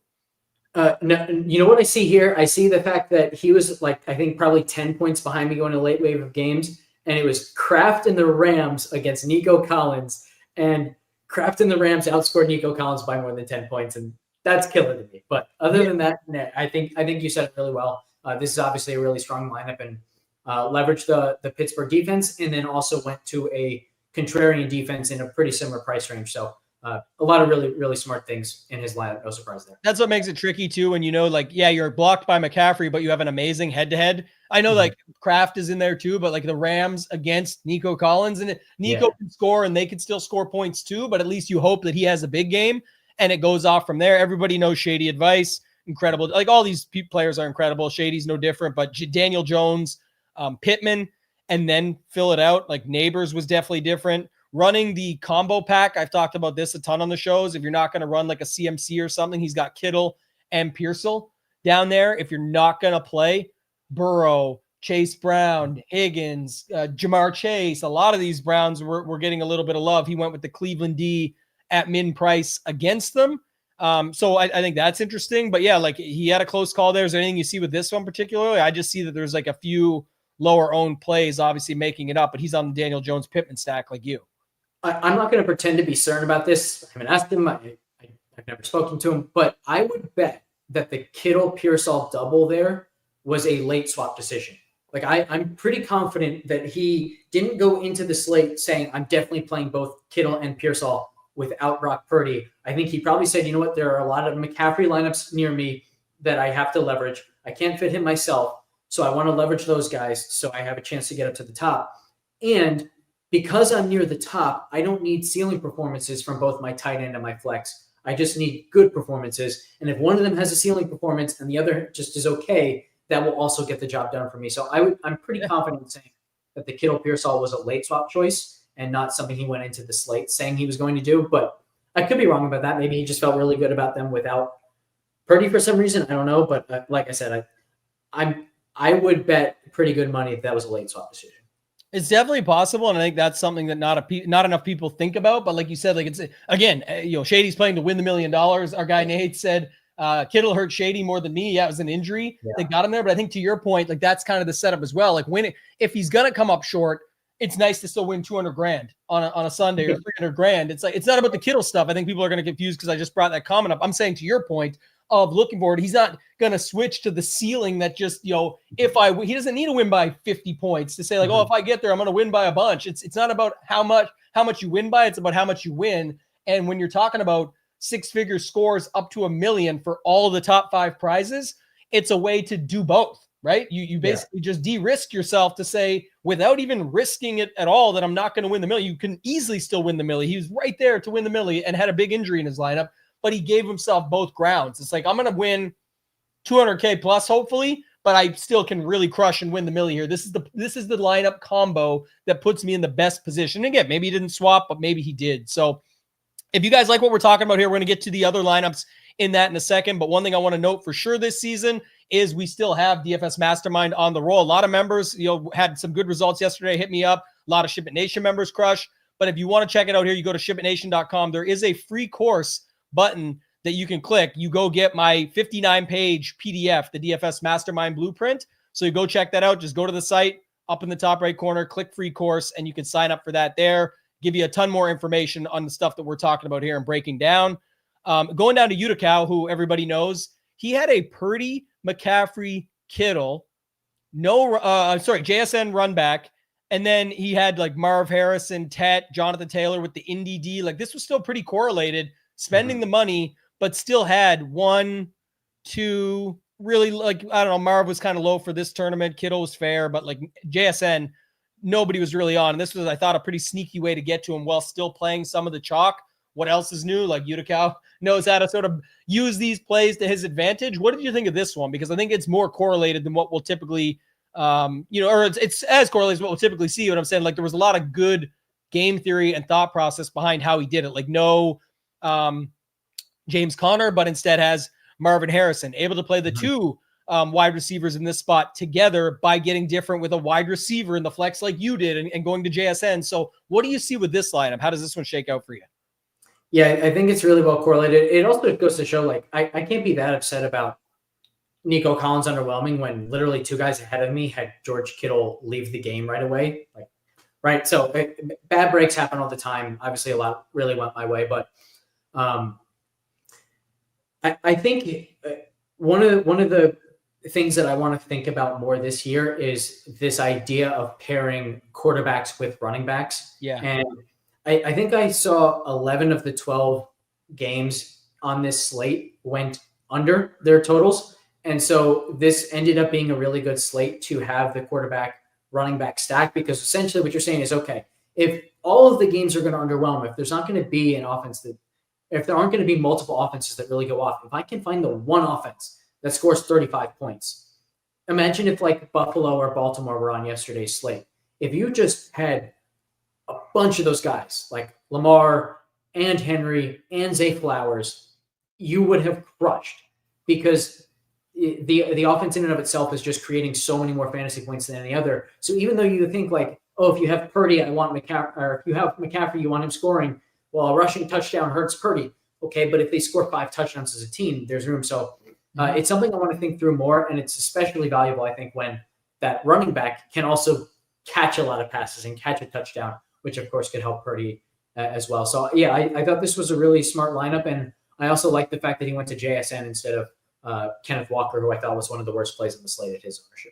No, you know what I see here? I see the fact that he was like, I think probably 10 points behind me going to late wave of games. And it was Kraft and the Rams against Nico Collins. And Kraft and the Rams outscored Nico Collins by more than 10 points. And that's killer to me. But other than that, I think you said it really well. This is obviously a really strong lineup, and leveraged the Pittsburgh defense, and then also went to a contrarian defense in a pretty similar price range. So a lot of really, really smart things in his lineup. No surprise there. That's what makes it tricky too. When you're blocked by McCaffrey, but you have an amazing head-to-head. I know like Kraft is in there too, but like the Rams against Nico Collins, and Nico can score and they can still score points too, but at least you hope that he has a big game and it goes off from there. Everybody knows Shady Advice. Incredible. Like all these players are incredible. Shady's no different, but Daniel Jones, Pittman, and then fill it out. Like Neighbors was definitely different. Running the combo pack, I've talked about this a ton on the shows. If you're not going to run like a CMC or something, he's got Kittle and Pearsall down there. If you're not going to play Burrow, Chase Brown, Higgins, Jamar Chase, a lot of these Browns were getting a little bit of love. He went with the Cleveland D at min price against them. So I think that's interesting. But yeah, like he had a close call there. Is there anything you see with this one particularly? I just see that there's like a few lower owned plays obviously making it up, but he's on the Daniel Jones Pittman stack like you. I'm not going to pretend to be certain about this. I haven't asked him. I've never spoken to him, but I would bet that the Kittle Pearsall double there was a late swap decision. Like I'm pretty confident that he didn't go into the slate saying, I'm definitely playing both Kittle and Pearsall without Brock Purdy. I think he probably said, you know what, there are a lot of McCaffrey lineups near me that I have to leverage. I can't fit him myself, so I want to leverage those guys so I have a chance to get up to the top. And because I'm near the top, I don't need ceiling performances from both my tight end and my flex. I just need good performances. And if one of them has a ceiling performance and the other just is okay, that will also get the job done for me. So I'm pretty confident in saying that the Kittle Pearsall was a late swap choice and not something he went into the slate saying he was going to do. But I could be wrong about that. Maybe he just felt really good about them without Purdy for some reason. I don't know. But like I said, I would bet pretty good money if that was a late swap decision. It's definitely possible, and I think that's something that not enough people think about. But like you said, like it's again, Shady's playing to win the $1 million. Our guy Nate said Kittle hurt Shady more than me. Yeah, it was an injury that got him there. But I think to your point, like that's kind of the setup as well. Like if he's gonna come up short, it's nice to still win 200 grand on a Sunday or 300 grand. It's like it's not about the Kittle stuff. I think people are gonna get confused because I just brought that comment up. I'm saying to your point of looking forward, he's not going to switch to the ceiling that just, he doesn't need to win by 50 points to say like, if I get there, I'm going to win by a bunch. It's not about how much you win by, it's about how much you win. And when you're talking about 6-figure scores up to $1 million for all the top 5 prizes, it's a way to do both, right? You basically just de-risk yourself to say, without even risking it at all, that I'm not going to win the $1 million. You can easily still win the $1 million. He was right there to win the $1 million and had a big injury in his lineup, but he gave himself both grounds. It's like, I'm going to win 200K plus, hopefully, but I still can really crush and win the $1 million here. This is the lineup combo that puts me in the best position. And again, maybe he didn't swap, but maybe he did. So if you guys like what we're talking about here, we're going to get to the other lineups in that in a second. But one thing I want to note for sure this season is we still have DFS Mastermind on the roll. A lot of members, had some good results yesterday. Hit me up. A lot of Ship It Nation members crush. But if you want to check it out here, you go to shipitnation.com. There is a free course button that you can click. You go get my 59-page PDF, the DFS Mastermind Blueprint. So you go check that out. Just go to the site up in the top right corner, click free course, and you can sign up for that there. Give you a ton more information on the stuff that we're talking about here and breaking down. Going down to Utica, who everybody knows, he had a Purdy, McCaffrey, Kittle, JSN run back. And then he had like Marv Harrison, Tet, Jonathan Taylor with the Indy D. Like this was still pretty correlated, spending the money, but still had 1, 2, really like, I don't know, Marv was kind of low for this tournament. Kittle was fair, but like JSN, nobody was really on. And this was, I thought, a pretty sneaky way to get to him while still playing some of the chalk. What else is new? Like Utica knows how to sort of use these plays to his advantage. What did you think of this one? Because I think it's more correlated than what we'll typically, or it's as correlated as what we'll typically see. What I'm saying, like there was a lot of good game theory and thought process behind how he did it. Like no James Conner, but instead has Marvin Harrison able to play the two wide receivers in this spot together by getting different with a wide receiver in the flex like you did and going to JSN. So what do you see with this lineup? How does this one shake out for you? Yeah, I think it's really well correlated. It also goes to show, like, I can't be that upset about Nico Collins underwhelming when literally 2 guys ahead of me had George Kittle leave the game right away. Like, right. So bad breaks happen all the time. Obviously a lot really went my way, but I think one of the things that I want to think about more this year is this idea of pairing quarterbacks with running backs. Yeah. And I think I saw 11 of the 12 games on this slate went under their totals. And so this ended up being a really good slate to have the quarterback running back stack, because essentially what you're saying is, okay, if all of the games are going to underwhelm, if there's not going to be an offense if there aren't going to be multiple offenses that really go off, if I can find the one offense that scores 35 points, imagine if like Buffalo or Baltimore were on yesterday's slate. If you just had a bunch of those guys like Lamar and Henry and Zay Flowers, you would have crushed, because the offense in and of itself is just creating so many more fantasy points than any other. So even though you think like, oh, if you have Purdy, I want McCaffrey, or if you have McCaffrey, you want him scoring. Well, a rushing touchdown hurts Purdy. Okay, but if they score 5 touchdowns as a team, there's room. So it's something I want to think through more, and it's especially valuable, I think, when that running back can also catch a lot of passes and catch a touchdown, which of course could help Purdy as well. So yeah, I thought this was a really smart lineup, and I also like the fact that he went to JSN instead of Kenneth Walker, who I thought was one of the worst plays in the slate at his ownership.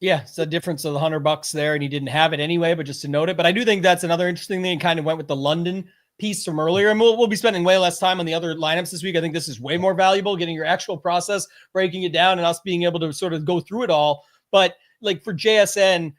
Yeah, it's a difference of the $100 there, and he didn't have it anyway, but just to note it. But I do think that's another interesting thing. Kind of went with the London piece from earlier, and we'll be spending way less time on the other lineups this week. I think this is way more valuable, getting your actual process, breaking it down, and us being able to sort of go through it all. But like for JSN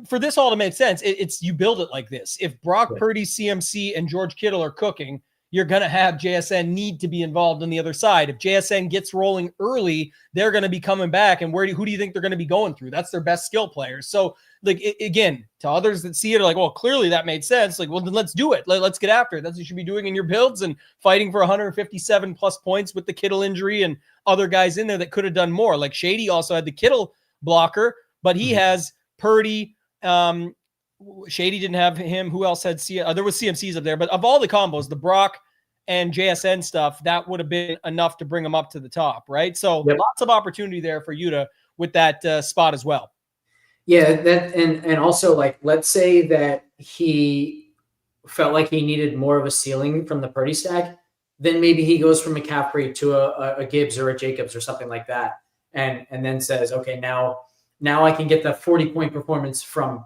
for this all to make sense, it's you build it like this. If Brock Purdy, CMC, and George Kittle are cooking, you're going to have JSN need to be involved on the other side. If JSN gets rolling early, they're going to be coming back. And who do you think they're going to be going through? That's their best skill players. So like, again, to others that see it are like, well, clearly that made sense. Like, well, then let's do it. Let's get after it. That's what you should be doing in your builds and fighting for 157 plus points with the Kittle injury and other guys in there that could have done more. Like Shady also had the Kittle blocker, but he has Purdy, Shady didn't have him. Who else had there was CMCs up there, but of all the combos, the Brock and JSN stuff, that would have been enough to bring him up to the top, right? So lots of opportunity there for Yuta with that spot as well. Yeah, that and also, like, let's say that he felt like he needed more of a ceiling from the Purdy stack, then maybe he goes from McCaffrey to a Gibbs or a Jacobs or something like that, and then says, okay, now I can get the 40-point performance from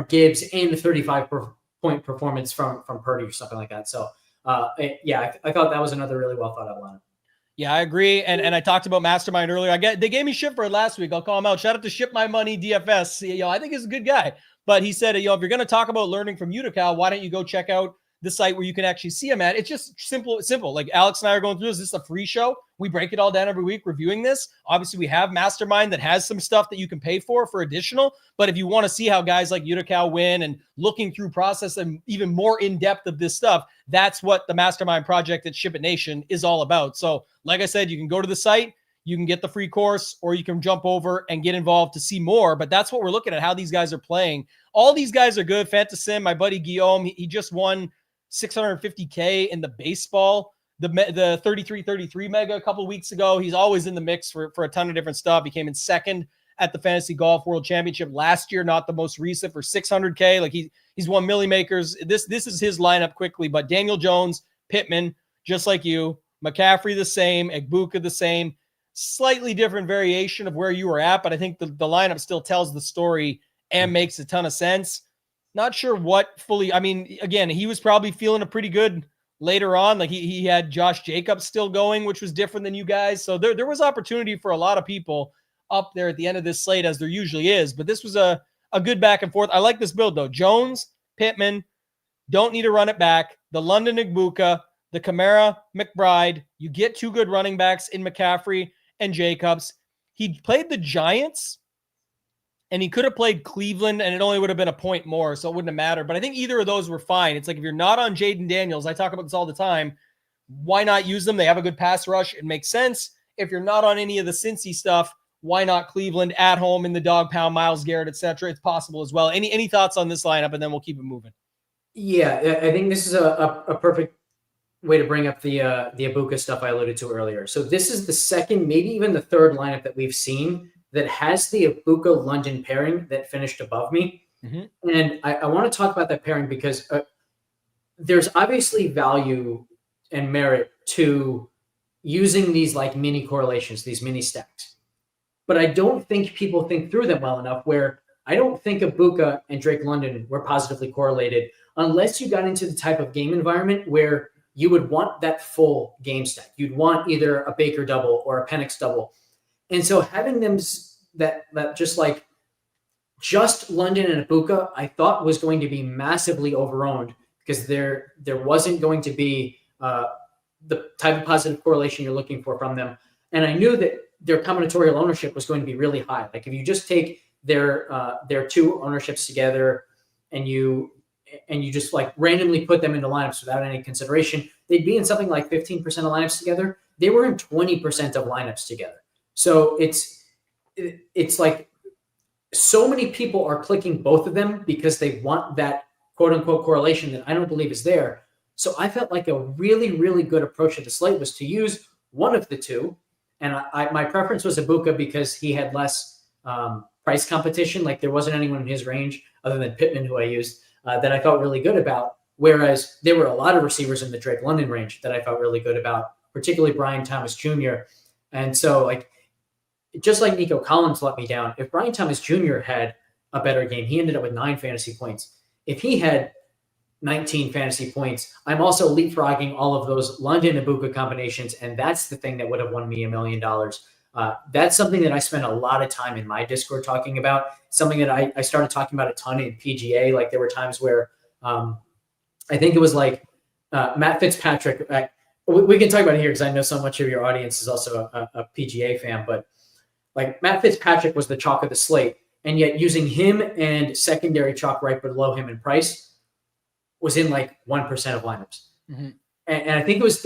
Gibbs and the 35-point performance from Purdy or something like that. So I thought that was another really well thought out lineup. Yeah, I agree. And I talked about Mastermind earlier. They gave me shit for it last week. I'll call him out. Shout out to Ship My Money DFS. I think he's a good guy. But he said, if you're going to talk about learning from Utica, why don't you go check out the site where you can actually see him at? It's just simple. Like Alex and I are going through this. This is a free show. We break it all down every week reviewing this. Obviously, we have Mastermind that has some stuff that you can pay for additional. But if you want to see how guys like Utica win and looking through process and even more in depth of this stuff, that's what the Mastermind project at Ship It Nation is all about. So like I said, you can go to the site, you can get the free course, or you can jump over and get involved to see more. But that's what we're looking at, how these guys are playing. All these guys are good. Fantasim, my buddy Guillaume, he just won $650K in the baseball, the 33-33 mega a couple weeks ago. He's always in the mix for a ton of different stuff. He came in second at the Fantasy Golf World Championship last year, not the most recent, for $600K. Like he's won Millie Makers. This is his lineup quickly. But Daniel Jones, Pittman, just like you, McCaffrey the same, Egbuka the same, slightly different variation of where you were at, but I think the lineup still tells the story and makes a ton of sense. Not sure what fully, again, he was probably feeling a pretty good later on. Like he had Josh Jacobs still going, which was different than you guys. So there was opportunity for a lot of people up there at the end of this slate, as there usually is. But this was a good back and forth. I like this build, though. Jones, Pittman, don't need to run it back. The London Igbuka, the Kamara, McBride. You get two good running backs in McCaffrey and Jacobs. He played the Giants, and he could have played Cleveland, and it only would have been a point more, so it wouldn't have mattered. But I think either of those were fine. It's like if you're not on Jaden Daniels, I talk about this all the time, why not use them? They have a good pass rush. It makes sense. If you're not on any of the Cincy stuff, why not Cleveland at home in the dog pound, Myles Garrett, etc.? It's possible as well. Any thoughts on this lineup, and then we'll keep it moving. Yeah, I think this is a perfect way to bring up the Ibuka stuff I alluded to earlier. So this is the second, maybe even the third lineup that we've seen that has the Ibuka London pairing that finished above me. Mm-hmm. And I want to talk about that pairing because there's obviously value and merit to using these like mini correlations, these mini stacks. But I don't think people think through them well enough, where I don't think Ibuka and Drake London were positively correlated unless you got into the type of game environment where you would want that full game stack. You'd want either a Baker double or a Penix double. And so having them that just London and Ibuka, I thought was going to be massively overowned because there wasn't going to be the type of positive correlation you're looking for from them. And I knew that their combinatorial ownership was going to be really high. Like if you just take their two ownerships together and you just like randomly put them into lineups without any consideration, they'd be in something like 15% of lineups together. They were in 20% of lineups together. So it's like so many people are clicking both of them because they want that quote unquote correlation that I don't believe is there. So I felt like a really, really good approach to the slate was to use one of the two. And my preference was Ibuka because he had less price competition. Like there wasn't anyone in his range other than Pittman, who I used, that I felt really good about. Whereas there were a lot of receivers in the Drake London range that I felt really good about, particularly Brian Thomas Jr. And so like, just like Nico Collins let me down, if Brian Thomas Jr. had a better game, he ended up with 9 fantasy points. If he had 19 fantasy points, I'm also leapfrogging all of those London Ibuka combinations, and that's the thing that would have won me $1 million. That's something that I spent a lot of time in my Discord talking about, something that I started talking about a ton in PGA. Like there were times where I think it was like Matt Fitzpatrick. We can talk about it here because I know so much of your audience is also a PGA fan, but like Matt Fitzpatrick was the chalk of the slate, and yet using him and secondary chalk right below him in price was in like 1% of lineups. Mm-hmm. And I think it was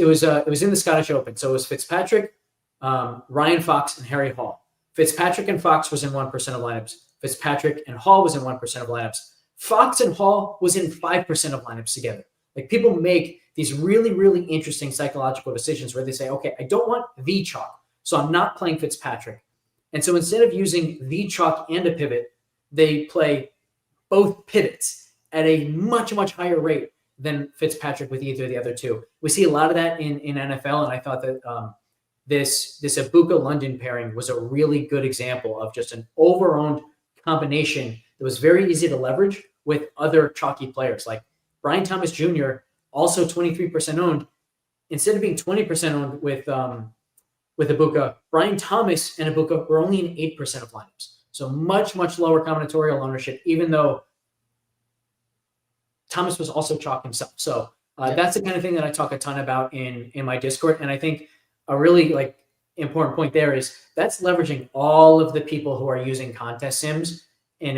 in the Scottish Open. So it was Fitzpatrick, Ryan Fox, and Harry Hall. Fitzpatrick and Fox was in 1% of lineups. Fitzpatrick and Hall was in 1% of lineups. Fox and Hall was in 5% of lineups together. Like, people make these really, really interesting psychological decisions where they say, okay, I don't want the chalk, so I'm not playing Fitzpatrick. And so instead of using the chalk and a pivot, they play both pivots at a much, much higher rate than Fitzpatrick with either of the other two. We see a lot of that in NFL, and I thought that this Ibuka London pairing was a really good example of just an over-owned combination that was very easy to leverage with other chalky players. Like Brian Thomas Jr., also 23% owned. Instead of being 20% owned with Ibuka, Brian Thomas and Ibuka were only in 8% of lineups. So much, much lower combinatorial ownership, even though Thomas was also chalk himself. So that's the kind of thing that I talk a ton about in my Discord. And I think a really important point there is that's leveraging all of the people who are using contest sims in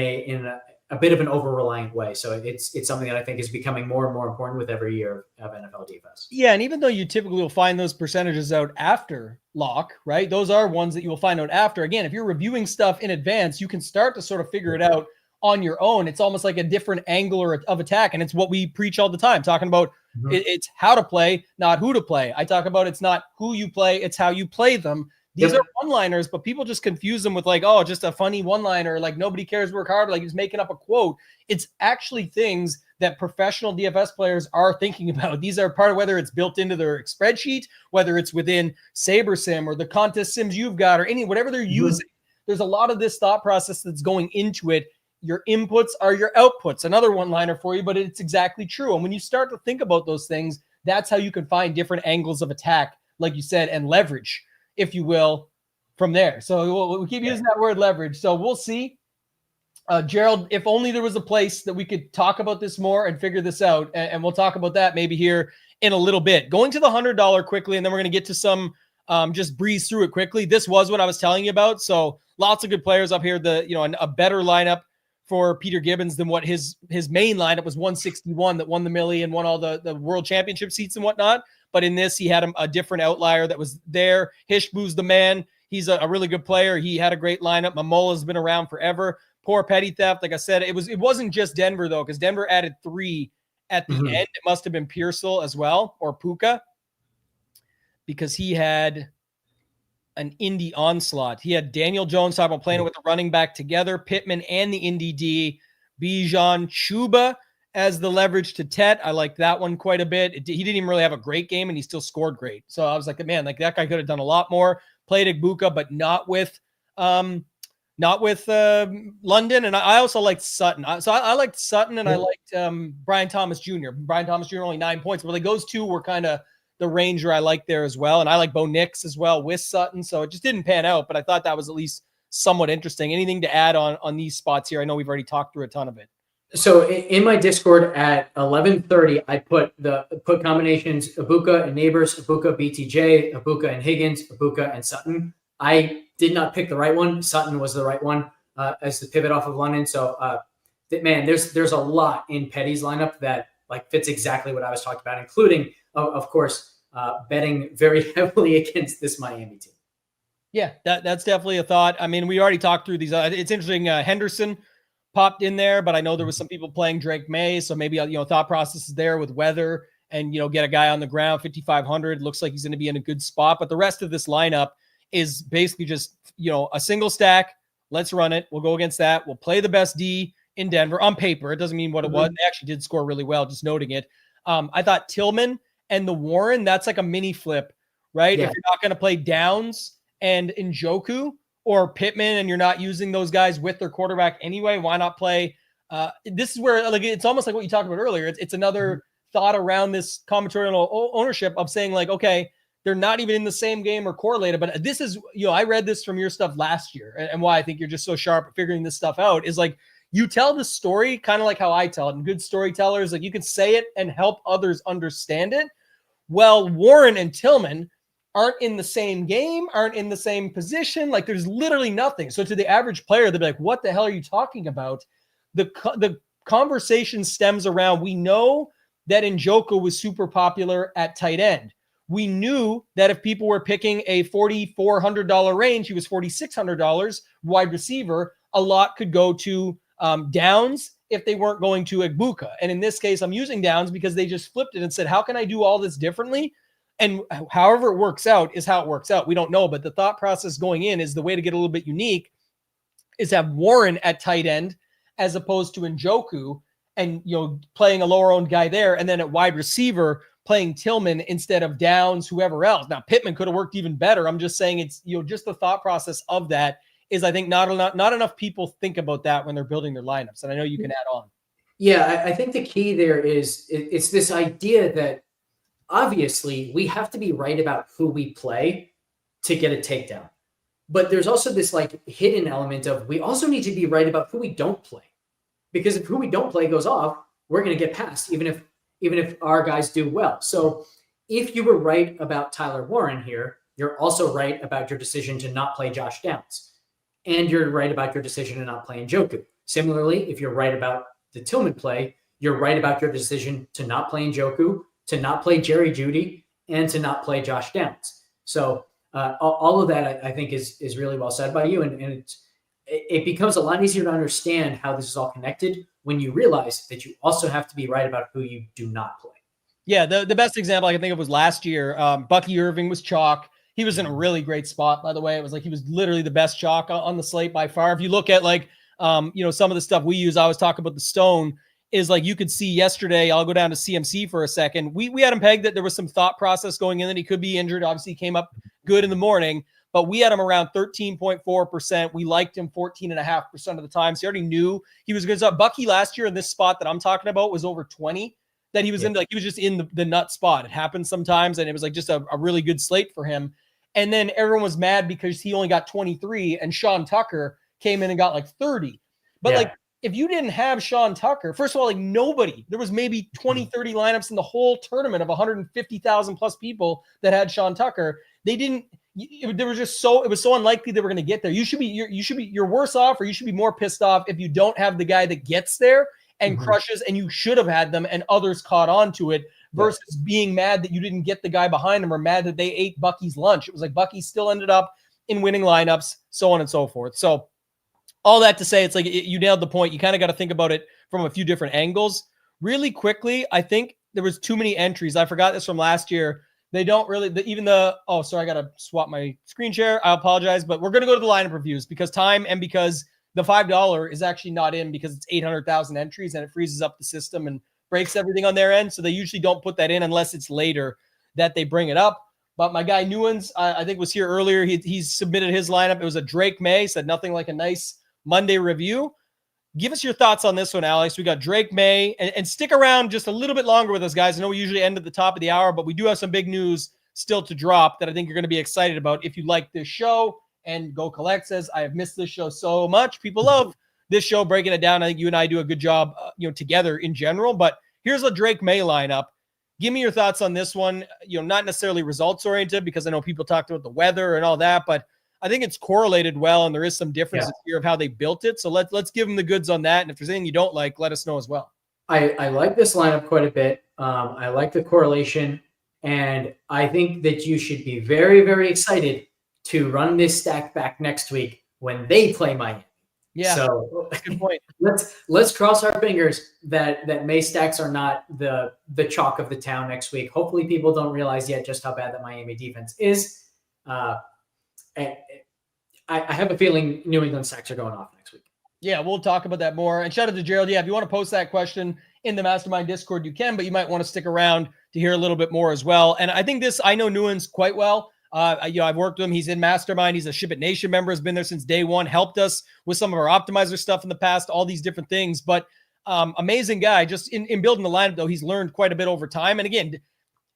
a bit of an over-reliant way. So it's something that I think is becoming more and more important with every year of NFL DFS. Yeah, and even though you typically will find those percentages out after lock, right? Those are ones that you will find out after. Again, if you're reviewing stuff in advance, you can start to sort of figure it out on your own. It's almost like a different angle of attack, and it's what we preach all the time, talking about it's how to play, not who to play. I talk about it's not who you play, it's how you play them. These are one-liners, but people just confuse them with just a funny one-liner, like nobody cares, work hard, like he's making up a quote. It's actually things that professional DFS players are thinking about. These are part of whether it's built into their spreadsheet, whether it's within SaberSim or the contest sims you've got or whatever they're using. There's a lot of this thought process that's going into it. Your inputs are your outputs. Another one-liner for you, but it's exactly true. And when you start to think about those things, that's how you can find different angles of attack, like you said, and leverage, if you will, from there. So we'll keep using that word leverage. So we'll see. Gerald, if only there was a place that we could talk about this more and figure this out. And we'll talk about that maybe here in a little bit. Going to the $100 quickly, and then we're going to get to some, just breeze through it quickly. This was what I was telling you about. So lots of good players up here. A better lineup for Peter Gibbons than what his main lineup was. 161 that won the million, won all the world championship seats and whatnot. But in this, he had a different outlier that was there. Hishbu's the man. He's a really good player. He had a great lineup. Mamola's been around forever. Poor Petty Theft. Like I said, it wasn't just Denver, though, because Denver added 3 at the end. It must have been Pearsall as well, or Puka, because he had an Indy onslaught. He had Daniel Jones talking about playing it with the running back together, Pittman and the Indy D, Bijan Chuba as the leverage to Tet. I like that one quite a bit. He didn't even really have a great game, and he still scored great. So I was like, man, that guy could have done a lot more. Played Ibuka, but not with London. And I also liked Sutton. So I liked Sutton, and I liked Brian Thomas Jr. Brian Thomas Jr. only 9 points. Well, those two were kind of the ranger I like there as well. And I like Bo Nix as well with Sutton. So it just didn't pan out, but I thought that was at least somewhat interesting. Anything to add on these spots here? I know we've already talked through a ton of it. So in my Discord at 11:30, I put combinations Ibuka and Neighbors, Ibuka BTJ, Ibuka and Higgins, Ibuka and Sutton. I did not pick the right one. Sutton was the right one as the pivot off of London. So man, there's a lot in Petty's lineup that fits exactly what I was talking about, including of course betting very heavily against this Miami team. Yeah, that's definitely a thought. I mean, we already talked through these. It's interesting. Henderson popped in there, but I know there was some people playing Drake May, so maybe thought process is there with weather and get a guy on the ground 5,500. Looks like he's going to be in a good spot, but the rest of this lineup is basically just a single stack. Let's run it. We'll go against that. We'll play the best D in Denver on paper. It doesn't mean what it was. They actually did score really well. Just noting it. I thought Tillman and the Warren, that's like a mini flip, right? Yeah. If you're not going to play Downs and Njoku or Pittman, and you're not using those guys with their quarterback anyway, why not play? This is where it's almost like what you talked about earlier. It's another thought around this combinatorial ownership of saying okay, they're not even in the same game or correlated. But this is, I read this from your stuff last year, and why I think you're just so sharp at figuring this stuff out is you tell the story kind of like how I tell it. And good storytellers, you can say it and help others understand it. Well, Warren and Tillman aren't in the same game, aren't in the same position. There's literally nothing. So to the average player, they'll be like, what the hell are you talking about? The conversation stems around, we know that Njoku was super popular at tight end. We knew that if people were picking a $4,400 range, he was $4,600 wide receiver. a lot could go to Downs if they weren't going to Egbuka. And in this case, I'm using Downs because they just flipped it and said, how can I do all this differently? And however it works out is how it works out. We don't know, but the thought process going in is the way to get a little bit unique is have Warren at tight end as opposed to Njoku and, playing a lower owned guy there. And then at wide receiver, playing Tillman instead of Downs, whoever else. Now, Pittman could have worked even better. I'm just saying it's, just the thought process of that is, I think, not enough people think about that when they're building their lineups. And I know you can add on. Yeah, I think the key there is it's this idea that obviously we have to be right about who we play to get a takedown. But there's also this like hidden element of we also need to be right about who we don't play. Because if who we don't play goes off, we're going to get passed, even if our guys do well. So if you were right about Tyler Warren here, you're also right about your decision to not play Josh Downs. And you're right about your decision to not play Njoku. Similarly, if you're right about the Tillman play, you're right about your decision to not play Njoku, to not play Jerry Jeudy, and to not play Josh Downs. So all of that, I think, is really well said by you. And it becomes a lot easier to understand how this is all connected when you realize that you also have to be right about who you do not play. Yeah, the best example I can think of was last year. Bucky Irving was chalk. He was in a really great spot, by the way. It was like he was literally the best chalk on the slate by far. If you look at some of the stuff we use, I was talking about the Stone, is like you could see yesterday, I'll go down to CMC for a second. We had him pegged that there was some thought process going in that he could be injured. Obviously, he came up good in the morning, but we had him around 13.4%. We liked him 14.5% of the time. So he already knew he was good. So Bucky last year in this spot that I'm talking about was over 20 that he was in. Like he was just in the nut spot. It happens sometimes. And it was like just a really good slate for him. And then everyone was mad because he only got 23 and Sean Tucker came in and got like 30. But if you didn't have Sean Tucker, first of all, there was maybe 20, 30 lineups in the whole tournament of 150,000 plus people that had Sean Tucker. It was so unlikely they were going to get there. You're worse off, or you should be more pissed off if you don't have the guy that gets there and crushes, and you should have had them and others caught on to it versus being mad that you didn't get the guy behind him or mad that they ate Bucky's lunch. It was like Bucky still ended up in winning lineups, so on and so forth. So all that to say, it's like you nailed the point. You kind of got to think about it from a few different angles. Really quickly, I think there was too many entries. I forgot this from last year. They don't really, sorry, I got to swap my screen share. I apologize, but we're going to go to the lineup reviews because time and because the $5 is actually not in because it's 800,000 entries and it freezes up the system and breaks everything on their end. So they usually don't put that in unless it's later that they bring it up. But my guy Newens, I think was here earlier. He submitted his lineup. It was a Drake May, said nothing like a nice Monday review. Give us your thoughts on this one, Alex. We got Drake May, and stick around just a little bit longer with us, guys. I know we usually end at the top of the hour, but we do have some big news still to drop that I think you're going to be excited about if you like this show. And Go Collect says, I have missed this show so much. People love this show, breaking it down. I think you and I do a good job, together in general. But here's a Drake May lineup. Give me your thoughts on this one. Not necessarily results oriented because I know people talked about the weather and all that, but I think it's correlated well, and there is some differences here of how they built it. So let's give them the goods on that. And if there's anything you don't like, let us know as well. I like this lineup quite a bit. I like the correlation, and I think that you should be very, very excited to run this stack back next week when they play Miami. Yeah, so good point. Let's cross our fingers that May stacks are not the chalk of the town next week. Hopefully, people don't realize yet just how bad the Miami defense is. I have a feeling New England stacks are going off next week. Yeah, we'll talk about that more. And shout out to Gerald. Yeah, if you want to post that question in the Mastermind Discord, you can, but you might want to stick around to hear a little bit more as well. And I think I know Newens quite well. I've worked with him. He's in Mastermind. He's a Ship It Nation member, has been there since day one, helped us with some of our optimizer stuff in the past, all these different things. But amazing guy. Just in building the lineup, though, he's learned quite a bit over time. And again,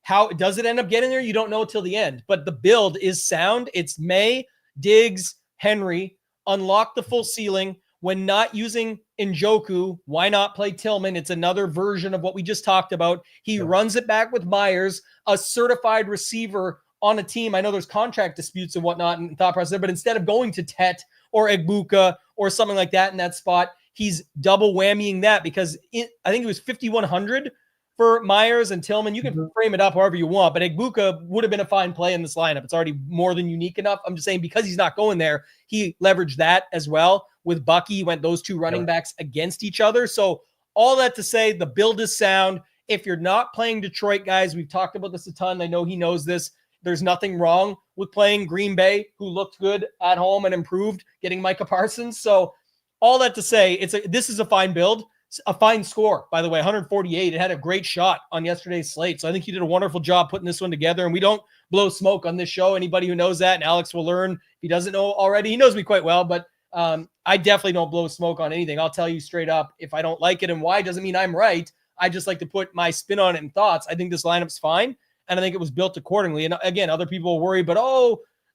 how does it end up getting there? You don't know till the end. But the build is sound. It's May, Diggs, Henry, unlock the full ceiling. When not using Njoku, why not play Tillman? It's another version of what we just talked about. He runs it back with Myers, a certified receiver on a team. I know there's contract disputes and whatnot and thought process there, but instead of going to Tet or Egbuka or something like that in that spot, he's double whammying that because I think it was 5,100 for Myers and Tillman. You can Mhm. frame it up however you want, but Egbuka would have been a fine play in this lineup. It's already more than unique enough. I'm just saying because he's not going there, he leveraged that as well. With Bucky, he went those two running backs against each other. So all that to say, the build is sound. If you're not playing Detroit, guys, we've talked about this a ton. I know he knows this. There's nothing wrong with playing Green Bay, who looked good at home and improved, getting Micah Parsons. So all that to say, this is a fine build. A fine score, by the way, 148. It had a great shot on yesterday's slate. So I think he did a wonderful job putting this one together. And we don't blow smoke on this show. Anybody who knows that, and Alex will learn if he doesn't know already. He knows me quite well, but I definitely don't blow smoke on anything. I'll tell you straight up, if I don't like it and why doesn't mean I'm right. I just like to put my spin on it and thoughts. I think this lineup's fine, and I think it was built accordingly. And again, other people worry, but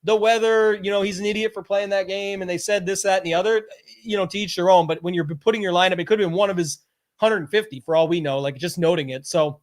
the weather, he's an idiot for playing that game. And they said this, that, and the other, to each their own. But when you're putting your lineup, it could have been one of his 150 for all we know, like just noting it. So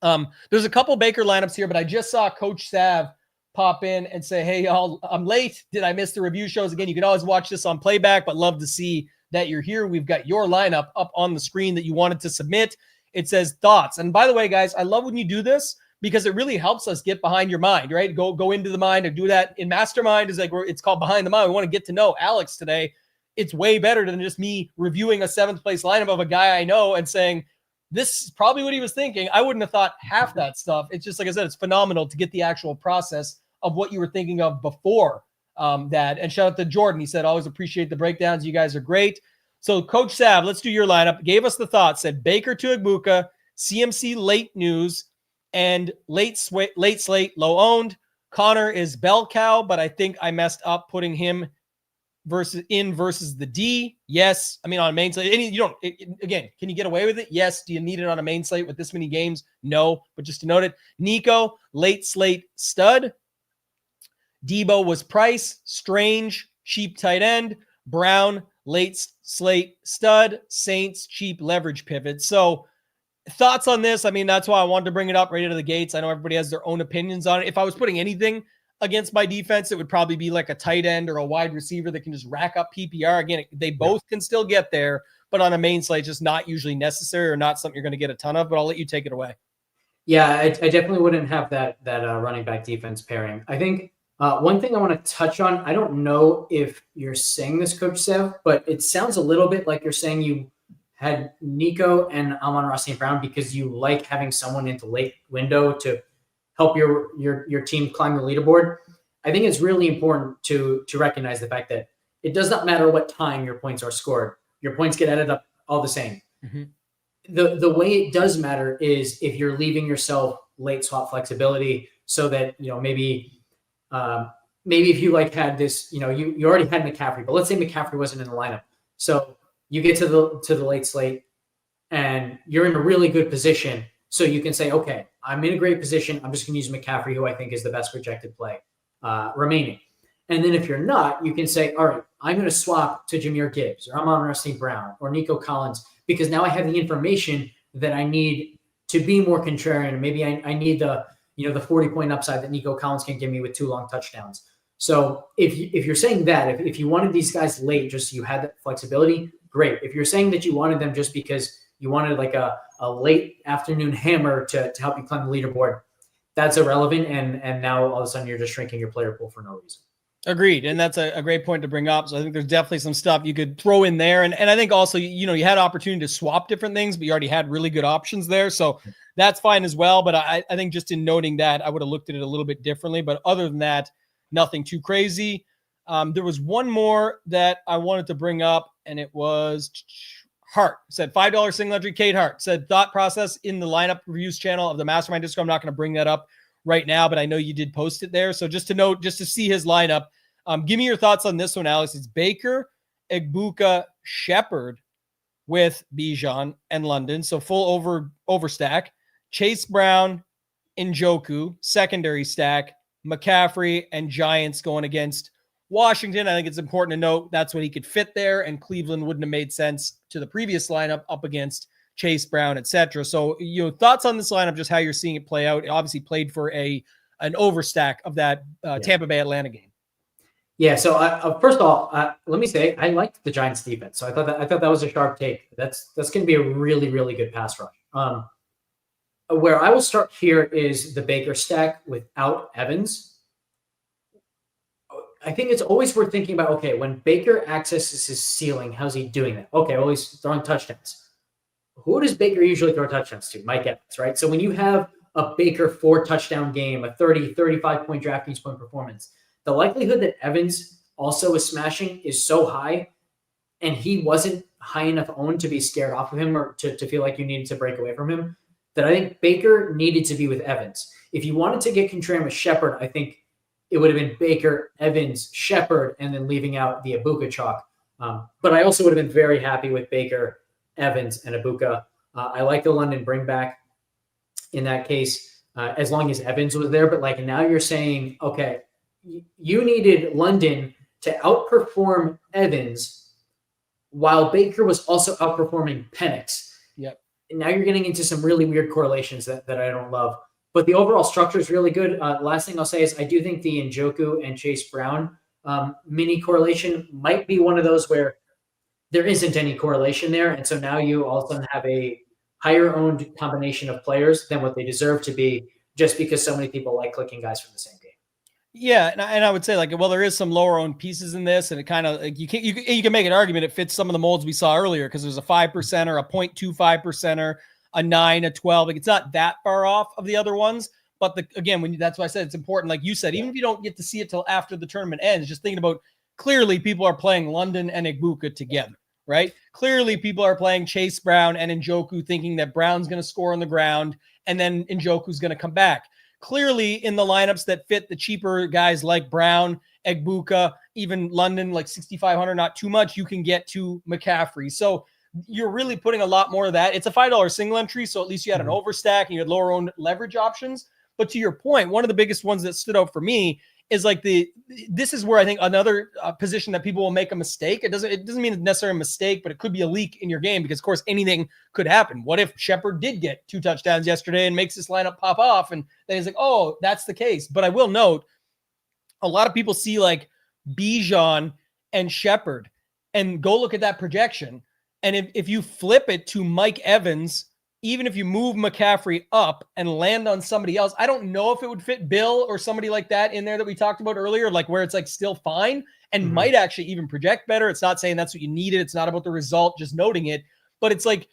there's a couple Baker lineups here, but I just saw Coach Sav pop in and say, hey, y'all, I'm late. Did I miss the review shows? Again, you can always watch this on playback, but love to see that you're here. We've got your lineup up on the screen that you wanted to submit. It says thoughts. And by the way, guys, I love when you do this, because it really helps us get behind your mind, right? Go into the mind and do that in Mastermind. Is like it's called Behind the Mind. We want to get to know Alex today. It's way better than just me reviewing a 7th place lineup of a guy I know and saying, this is probably what he was thinking. I wouldn't have thought half that stuff. It's just, like I said, it's phenomenal to get the actual process of what you were thinking of before that. And shout out to Jordan. He said, always appreciate the breakdowns. You guys are great. So Coach Sav, let's do your lineup. Gave us the thoughts, said Baker to Egbuka, CMC late news, and late slate, low owned. Connor is bell cow, but I think I messed up putting him versus the D. Yes. I mean, on a main slate, again, can you get away with it? Yes. Do you need it on a main slate with this many games? No, but just to note it, Nico, late slate stud. Debo was price, Strange, cheap tight end. Brown, late slate stud. Saints, cheap leverage pivot. So thoughts on this? I mean, that's why I wanted to bring it up right out of the gates. I know everybody has their own opinions on it. If I was putting anything against my defense, it would probably be like a tight end or a wide receiver that can just rack up PPR. Again, they both can still get there, but on a main slate, just not usually necessary or not something you're going to get a ton of, but I'll let you take it away. Yeah, I definitely wouldn't have that running back defense pairing. I think one thing I want to touch on, I don't know if you're saying this, Coach Sev, but it sounds a little bit like you're saying you had Nico and Amon-Ra St. Brown because you like having someone into late window to help your team climb the leaderboard. I think it's really important to recognize the fact that it does not matter what time your points are scored. Your points get added up all the same. Mm-hmm. The way it does matter is if you're leaving yourself late swap flexibility so that, maybe if you had this, you already had McCaffrey, but let's say McCaffrey wasn't in the lineup. So you get to the late slate and you're in a really good position. So you can say, okay, I'm in a great position. I'm just going to use McCaffrey, who I think is the best projected play remaining. And then if you're not, you can say, all right, I'm going to swap to Jahmyr Gibbs or Amon-Ra St. Brown or Nico Collins, because now I have the information that I need to be more contrarian. Maybe I need the 40-point upside that Nico Collins can give me with 2 long touchdowns. So if you're saying that, if you wanted these guys late just so you had that flexibility, great. If you're saying that you wanted them just because you wanted like a late afternoon hammer to help you climb the leaderboard, that's irrelevant. And now all of a sudden you're just shrinking your player pool for no reason. Agreed. And that's a great point to bring up. So I think there's definitely some stuff you could throw in there. And I think also, you had opportunity to swap different things, but you already had really good options there. So that's fine as well. But I think just in noting that, I would have looked at it a little bit differently. But other than that, nothing too crazy. There was one more that I wanted to bring up, and it was Hart. Said $5 single entry. Kate Hart said thought process in the lineup reviews channel of the Mastermind Discord. I'm not going to bring that up right now, but I know you did post it there. So just to note, just to see his lineup, give me your thoughts on this one, Alex. It's Baker, Egbuka, Shepard with Bijan and London. So full overstack. Chase Brown, Njoku, secondary stack, McCaffrey, and Giants going against Washington. I think it's important to note that's what he could fit there, and Cleveland wouldn't have made sense to the previous lineup up against Chase Brown, etc. So, thoughts on this lineup, just how you're seeing it play out. It obviously played for an overstack of that Tampa Bay Atlanta game. Yeah. So first of all, let me say I liked the Giants defense. So I thought that was a sharp take. That's going to be a really, really good pass rush. where I will start here is the Baker stack without Evans. I think it's always worth thinking about, okay, when Baker accesses his ceiling, how's he doing that? Okay, well, he's throwing touchdowns. Who does Baker usually throw touchdowns to? Mike Evans, right? So when you have a Baker 4-touchdown game, a 30, 35-point DraftKings point performance, the likelihood that Evans also is smashing is so high, and he wasn't high enough owned to be scared off of him or to feel like you needed to break away from him, that I think Baker needed to be with Evans. If you wanted to get contrarian with Shepard, I think it would have been Baker, Evans, Shepard, and then leaving out the Ibuka chalk. But I also would have been very happy with Baker, Evans, and Ibuka. I like the London bring back in that case, as long as Evans was there. But like now you're saying, okay, you needed London to outperform Evans while Baker was also outperforming Penix. Yep. And now you're getting into some really weird correlations that I don't love. But the overall structure is really good. Last thing I'll say is I do think the Njoku and Chase Brown mini correlation might be one of those where there isn't any correlation there. And so now you all of a sudden have a higher owned combination of players than what they deserve to be, just because so many people like clicking guys from the same game. Yeah, and I would say, like, well, there is some lower owned pieces in this, and it kind of, like, you can make an argument it fits some of the molds we saw earlier, because there's a 5%er, a 0.25%er, a 9, a 12. Like, it's not that far off of the other ones. But again, that's why I said it's important. Like you said, even if you don't get to see it till after the tournament ends, just thinking about, clearly people are playing London and Ibuka together, right? Clearly people are playing Chase Brown and Njoku, thinking that Brown's going to score on the ground and then Njoku's going to come back. Clearly in the lineups that fit the cheaper guys like Brown, Ibuka, even London, like 6,500, not too much, you can get to McCaffrey. So you're really putting a lot more of that. It's a $5 single entry, so at least you had an overstack and you had lower owned leverage options. But to your point, one of the biggest ones that stood out for me is like this is where I think another position that people will make a mistake. It doesn't mean it's necessarily a mistake, but it could be a leak in your game, because of course anything could happen. What if Shepard did get 2 touchdowns yesterday and makes this lineup pop off, and then he's like, oh, that's the case. But I will note, a lot of people see like Bijan and Shepard and go look at that projection. And if you flip it to Mike Evans, even if you move McCaffrey up and land on somebody else, I don't know if it would fit Bill or somebody like that in there that we talked about earlier, like where it's like still fine and might actually even project better. It's not saying that's what you needed. It's not about the result, just noting it. But it's like,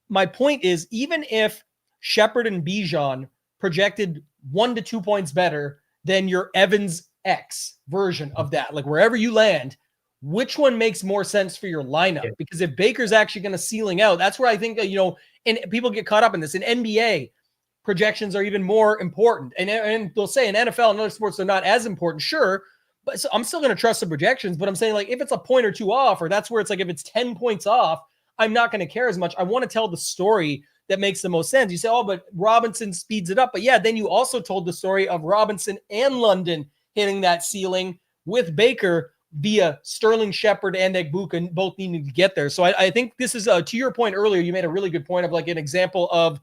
my point is, even if Shepard and Bijan projected 1 to 2 points better than your Evans X version of that, like wherever you land, which one makes more sense for your lineup? Yeah. Because if Baker's actually going to ceiling out, that's where I think, and people get caught up in this. In NBA, projections are even more important. And they'll say in NFL and other sports, they're not as important. Sure. But so I'm still going to trust the projections. But I'm saying, like, if it's a point or two off, or that's where it's like, if it's 10 points off, I'm not going to care as much. I want to tell the story that makes the most sense. You say, oh, but Robinson speeds it up. But yeah, then you also told the story of Robinson and London hitting that ceiling with Baker via Sterling, Shepard, and Ibuka both needing to get there. So I think this is, to your point earlier, you made a really good point of like an example of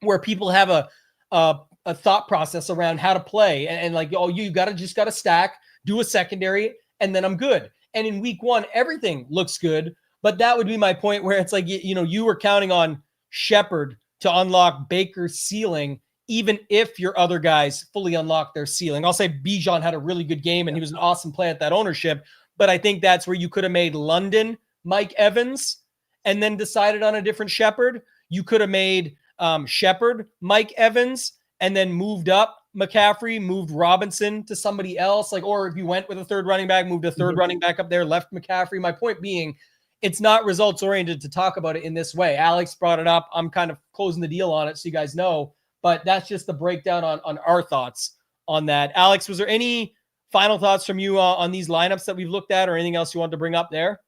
where people have a thought process around how to play. And like, oh, you just got to stack, do a secondary, and then I'm good. And in week 1, everything looks good. But that would be my point, where it's like, you were counting on Shepard to unlock Baker's ceiling, even if your other guys fully unlock their ceiling. I'll say Bijan had a really good game and he was an awesome play at that ownership, but I think that's where you could have made London Mike Evans and then decided on a different Shepard. You could have made Shepard Mike Evans and then moved up McCaffrey, moved Robinson to somebody else. Like, or if you went with a third running back, moved a third running back up there, left McCaffrey. My point being, it's not results oriented to talk about it in this way. Alex brought it up. I'm kind of closing the deal on it, so you guys know. But that's just the breakdown on our thoughts on that. Alex, was there any final thoughts from you on these lineups that we've looked at, or anything else you want to bring up there?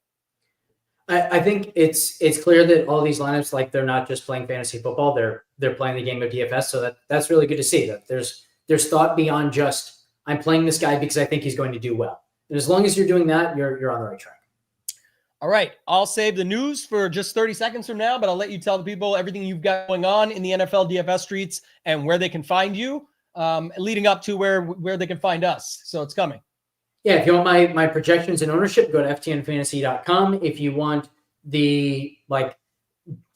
I think it's clear that all these lineups, like, they're not just playing fantasy football, they're playing the game of DFS. So that's really good to see that there's thought beyond just, I'm playing this guy because I think he's going to do well. And as long as you're doing that, you're on the right track. All right. I'll save the news for just 30 seconds from now, but I'll let you tell the people everything you've got going on in the NFL DFS streets and where they can find you, leading up to where they can find us. So it's coming. Yeah. If you want my projections and ownership, go to ftnfantasy.com. If you want the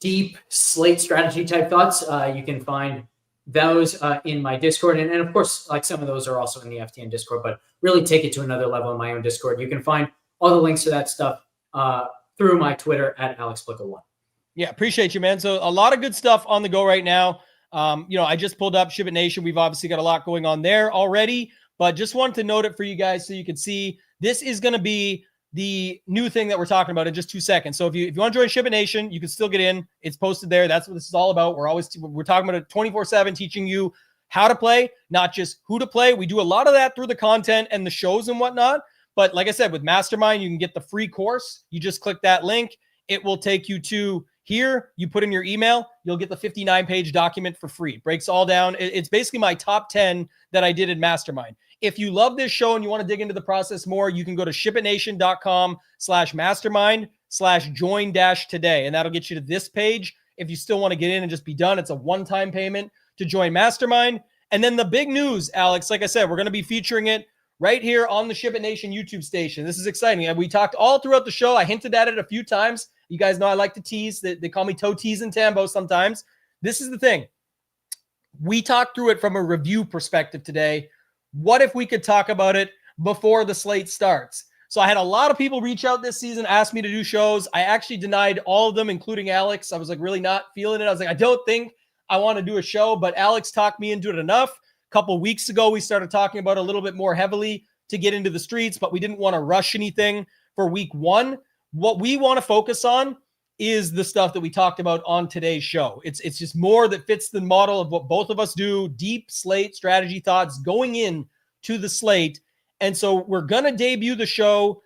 deep Slate strategy type thoughts, you can find those in my Discord. And of course, like some of those are also in the FTN Discord, but really take it to another level in my own Discord. You can find all the links to that stuff through my Twitter at AlexFlickle1. Yeah, appreciate you, man. So a lot of good stuff on the go right now. I just pulled up Ship It Nation. We've obviously got a lot going on there already, but just wanted to note it for you guys so you can see this is going to be the new thing that we're talking about in just 2 seconds. So if you want to join Ship It Nation, you can still get in. It's posted there. That's what this is all about. We're talking about it 24/7, teaching you how to play, not just who to play. We do a lot of that through the content and the shows and whatnot. But like I said, with Mastermind, you can get the free course. You just click that link. It will take you to here. You put in your email, you'll get the 59-page document for free. It breaks all down. It's basically my top 10 that I did in Mastermind. If you love this show and you want to dig into the process more, you can go to shipitnation.com/mastermind/join-today. And that'll get you to this page. If you still want to get in and just be done, it's a one-time payment to join Mastermind. And then the big news, Alex, like I said, we're going to be featuring it right here on the Ship It Nation YouTube station. This is exciting. And we talked all throughout the show. I hinted at it a few times. You guys know I like to tease. They call me ToeTagginTambo sometimes. This is the thing. We talked through it from a review perspective today. What if we could talk about it before the slate starts? So I had a lot of people reach out this season, ask me to do shows. I actually denied all of them, including Alex. I was like really not feeling it. I was like, I don't think I want to do a show, but Alex talked me into it enough. A couple weeks ago, we started talking about it a little bit more heavily to get into the streets, but we didn't want to rush anything for week one. What we want to focus on is the stuff that we talked about on today's show. It's just more that fits the model of what both of us do, deep slate strategy thoughts going in to the slate. And so we're going to debut the show,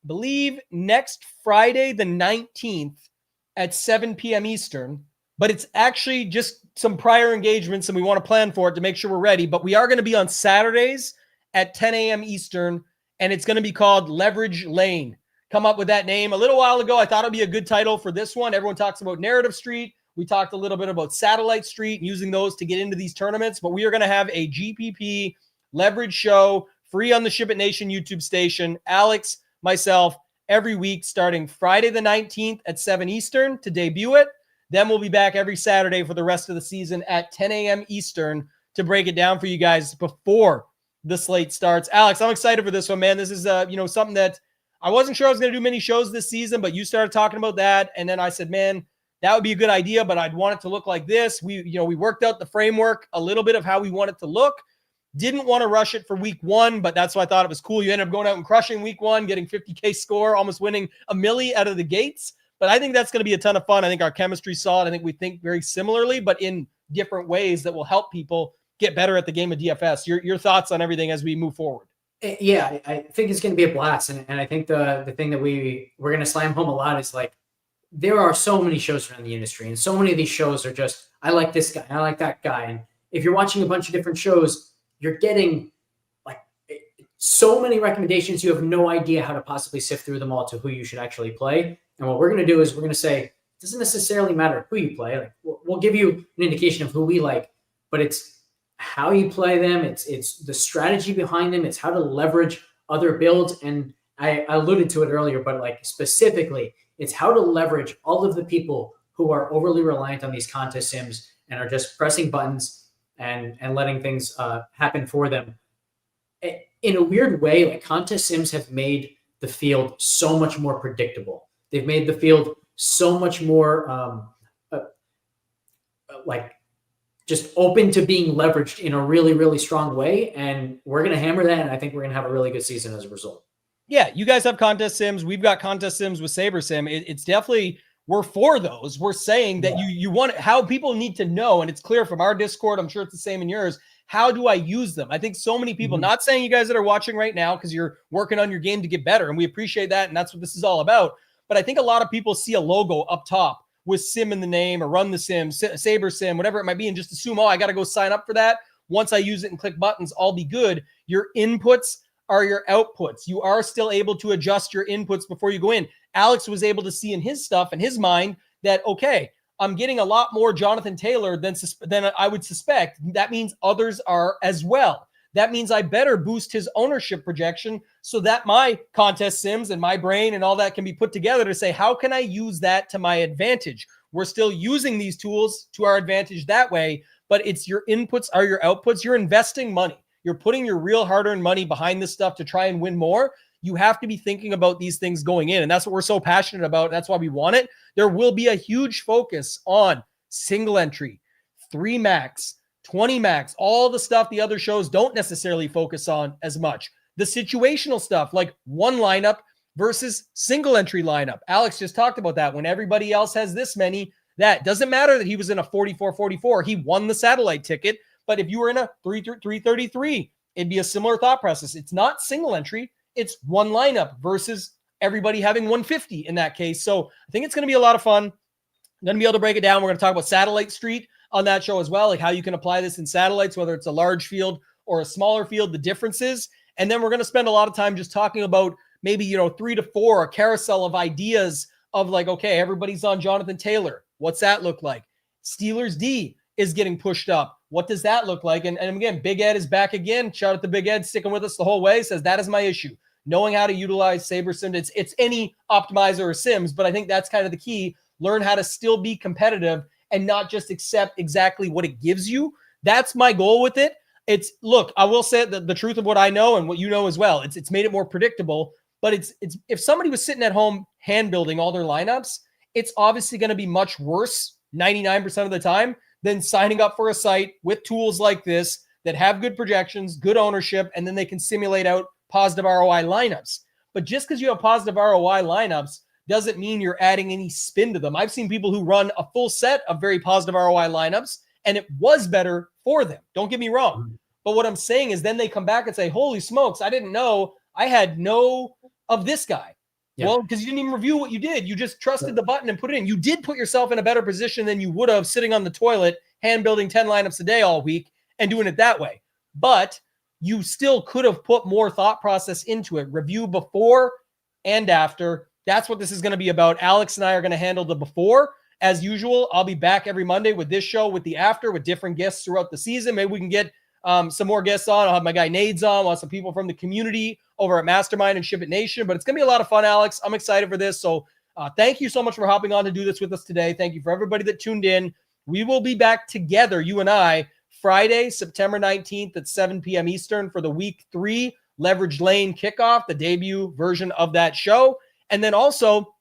I believe, next Friday, the 19th at 7 p.m. Eastern. But it's actually just some prior engagements, and we want to plan for it to make sure we're ready. But we are going to be on Saturdays at 10 a.m. Eastern, and it's going to be called Leverage Lane. Come up with that name a little while ago. I thought it'd be a good title for this one. Everyone talks about Narrative Street. We talked a little bit about Satellite Street and using those to get into these tournaments. But we are going to have a GPP leverage show free on the Ship It Nation YouTube station. Alex, myself, every week starting Friday the 19th at 7 Eastern to debut it. Then we'll be back every Saturday for the rest of the season at 10 a.m. Eastern to break it down for you guys before the slate starts. Alex, I'm excited for this one, man. This is something that I wasn't sure I was going to do many shows this season, but you started talking about that. And then I said, man, that would be a good idea, but I'd want it to look like this. We worked out the framework, a little bit of how we want it to look. Didn't want to rush it for week one, but that's why I thought it was cool. You ended up going out and crushing week one, getting 50K score, almost winning a milli out of the gates. But I think that's going to be a ton of fun. I think our chemistry's solid. I think we think very similarly, but in different ways that will help people get better at the game of DFS. Your thoughts on everything as we move forward? Yeah, I think it's going to be a blast. And I think the thing that we're going to slam home a lot is like, there are so many shows around the industry, and so many of these shows are just, I like this guy, I like that guy. And if you're watching a bunch of different shows, you're getting like so many recommendations. You have no idea how to possibly sift through them all to who you should actually play. And what we're going to do is we're going to say, it doesn't necessarily matter who you play. Like we'll give you an indication of who we like, but it's how you play them. It's the strategy behind them. It's how to leverage other builds. And I alluded to it earlier, but like specifically, it's how to leverage all of the people who are overly reliant on these contest sims and are just pressing buttons and letting things happen for them. In a weird way, like contest sims have made the field so much more predictable. They've made the field so much more just open to being leveraged in a really, really strong way. And we're going to hammer that. And I think we're going to have a really good season as a result. Yeah, you guys have contest sims. We've got contest sims with Saber Sim. It's definitely, we're for those. We're saying that you want how people need to know, and it's clear from our Discord, I'm sure it's the same in yours. How do I use them? I think so many people, not saying you guys that are watching right now because you're working on your game to get better, and we appreciate that, and that's what this is all about. But I think a lot of people see a logo up top with sim in the name or run the sim, Saber Sim, whatever it might be, and just assume, I got to go sign up for that. Once I use it and click buttons, I'll be good. Your inputs are your outputs. You are still able to adjust your inputs before you go in. Alex was able to see in his stuff, in his mind, that, okay, I'm getting a lot more Jonathan Taylor than I would suspect. That means others are as well. That means I better boost his ownership projection so that my contest sims and my brain and all that can be put together to say, how can I use that to my advantage? We're still using these tools to our advantage that way, but it's your inputs are your outputs. You're investing money. You're putting your real hard-earned money behind this stuff to try and win more. You have to be thinking about these things going in, and that's what we're so passionate about. That's why we want it. There will be a huge focus on single entry, 3 max, 20 max, all the stuff the other shows don't necessarily focus on as much. The situational stuff, like one lineup versus single entry lineup. Alex just talked about that. When everybody else has this many, that doesn't matter that he was in a 44-44. He won the satellite ticket. But if you were in a 333, it'd be a similar thought process. It's not single entry. It's one lineup versus everybody having 150 in that case. So I think it's going to be a lot of fun. I'm going to be able to break it down. We're going to talk about Satellite Street on that show as well, like how you can apply this in satellites, whether it's a large field or a smaller field, the differences. And then we're going to spend a lot of time just talking about maybe, 3 to 4, a carousel of ideas of like, okay, everybody's on Jonathan Taylor. What's that look like? Steelers D is getting pushed up. What does that look like? And again, Big Ed is back again. Shout out to Big Ed, sticking with us the whole way. Says that is my issue. Knowing how to utilize SaberSim. It's any optimizer or Sims, but I think that's kind of the key. Learn how to still be competitive and not just accept exactly what it gives you. That's my goal with it. Look, I will say the truth of what I know and what you know as well. It's made it more predictable, but it's if somebody was sitting at home hand building all their lineups, it's obviously going to be much worse 99% of the time than signing up for a site with tools like this that have good projections, good ownership, and then they can simulate out positive ROI lineups. But just because you have positive ROI lineups doesn't mean you're adding any spin to them. I've seen people who run a full set of very positive ROI lineups, and it was better for them. Don't get me wrong. But what I'm saying is then they come back and say, holy smokes, I didn't know I had no of this guy. Yeah. Well, because you didn't even review what you did. You just trusted the button and put it in. You did put yourself in a better position than you would have sitting on the toilet, hand building 10 lineups a day all week and doing it that way. But you still could have put more thought process into it. Review before and after. That's what this is going to be about. Alex and I are going to handle the before. As usual, I'll be back every Monday with this show, with the after, with different guests throughout the season. Maybe we can get some more guests on. I'll have my guy Nades on. I'll have some people from the community over at Mastermind and Ship It Nation. But it's going to be a lot of fun, Alex. I'm excited for this. So thank you so much for hopping on to do this with us today. Thank you for everybody that tuned in. We will be back together, you and I, Friday, September 19th at 7 p.m. Eastern for the Week 3 Leverage Lane kickoff, the debut version of that show. And then also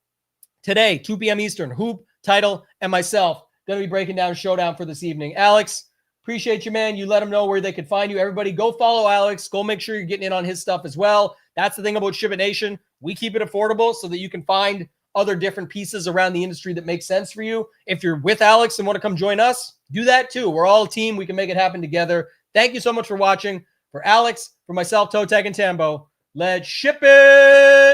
today, 2 p.m. Eastern, Hoop, Title, and myself going to be breaking down Showdown for this evening. Alex, appreciate you, man. You let them know where they could find you. Everybody go follow Alex. Go make sure you're getting in on his stuff as well. That's the thing about Ship It Nation. We keep it affordable so that you can find other different pieces around the industry that make sense for you. If you're with Alex and want to come join us, do that too. We're all a team. We can make it happen together. Thank you so much for watching. For Alex, for myself, ToeTagginTambo, let's ship it.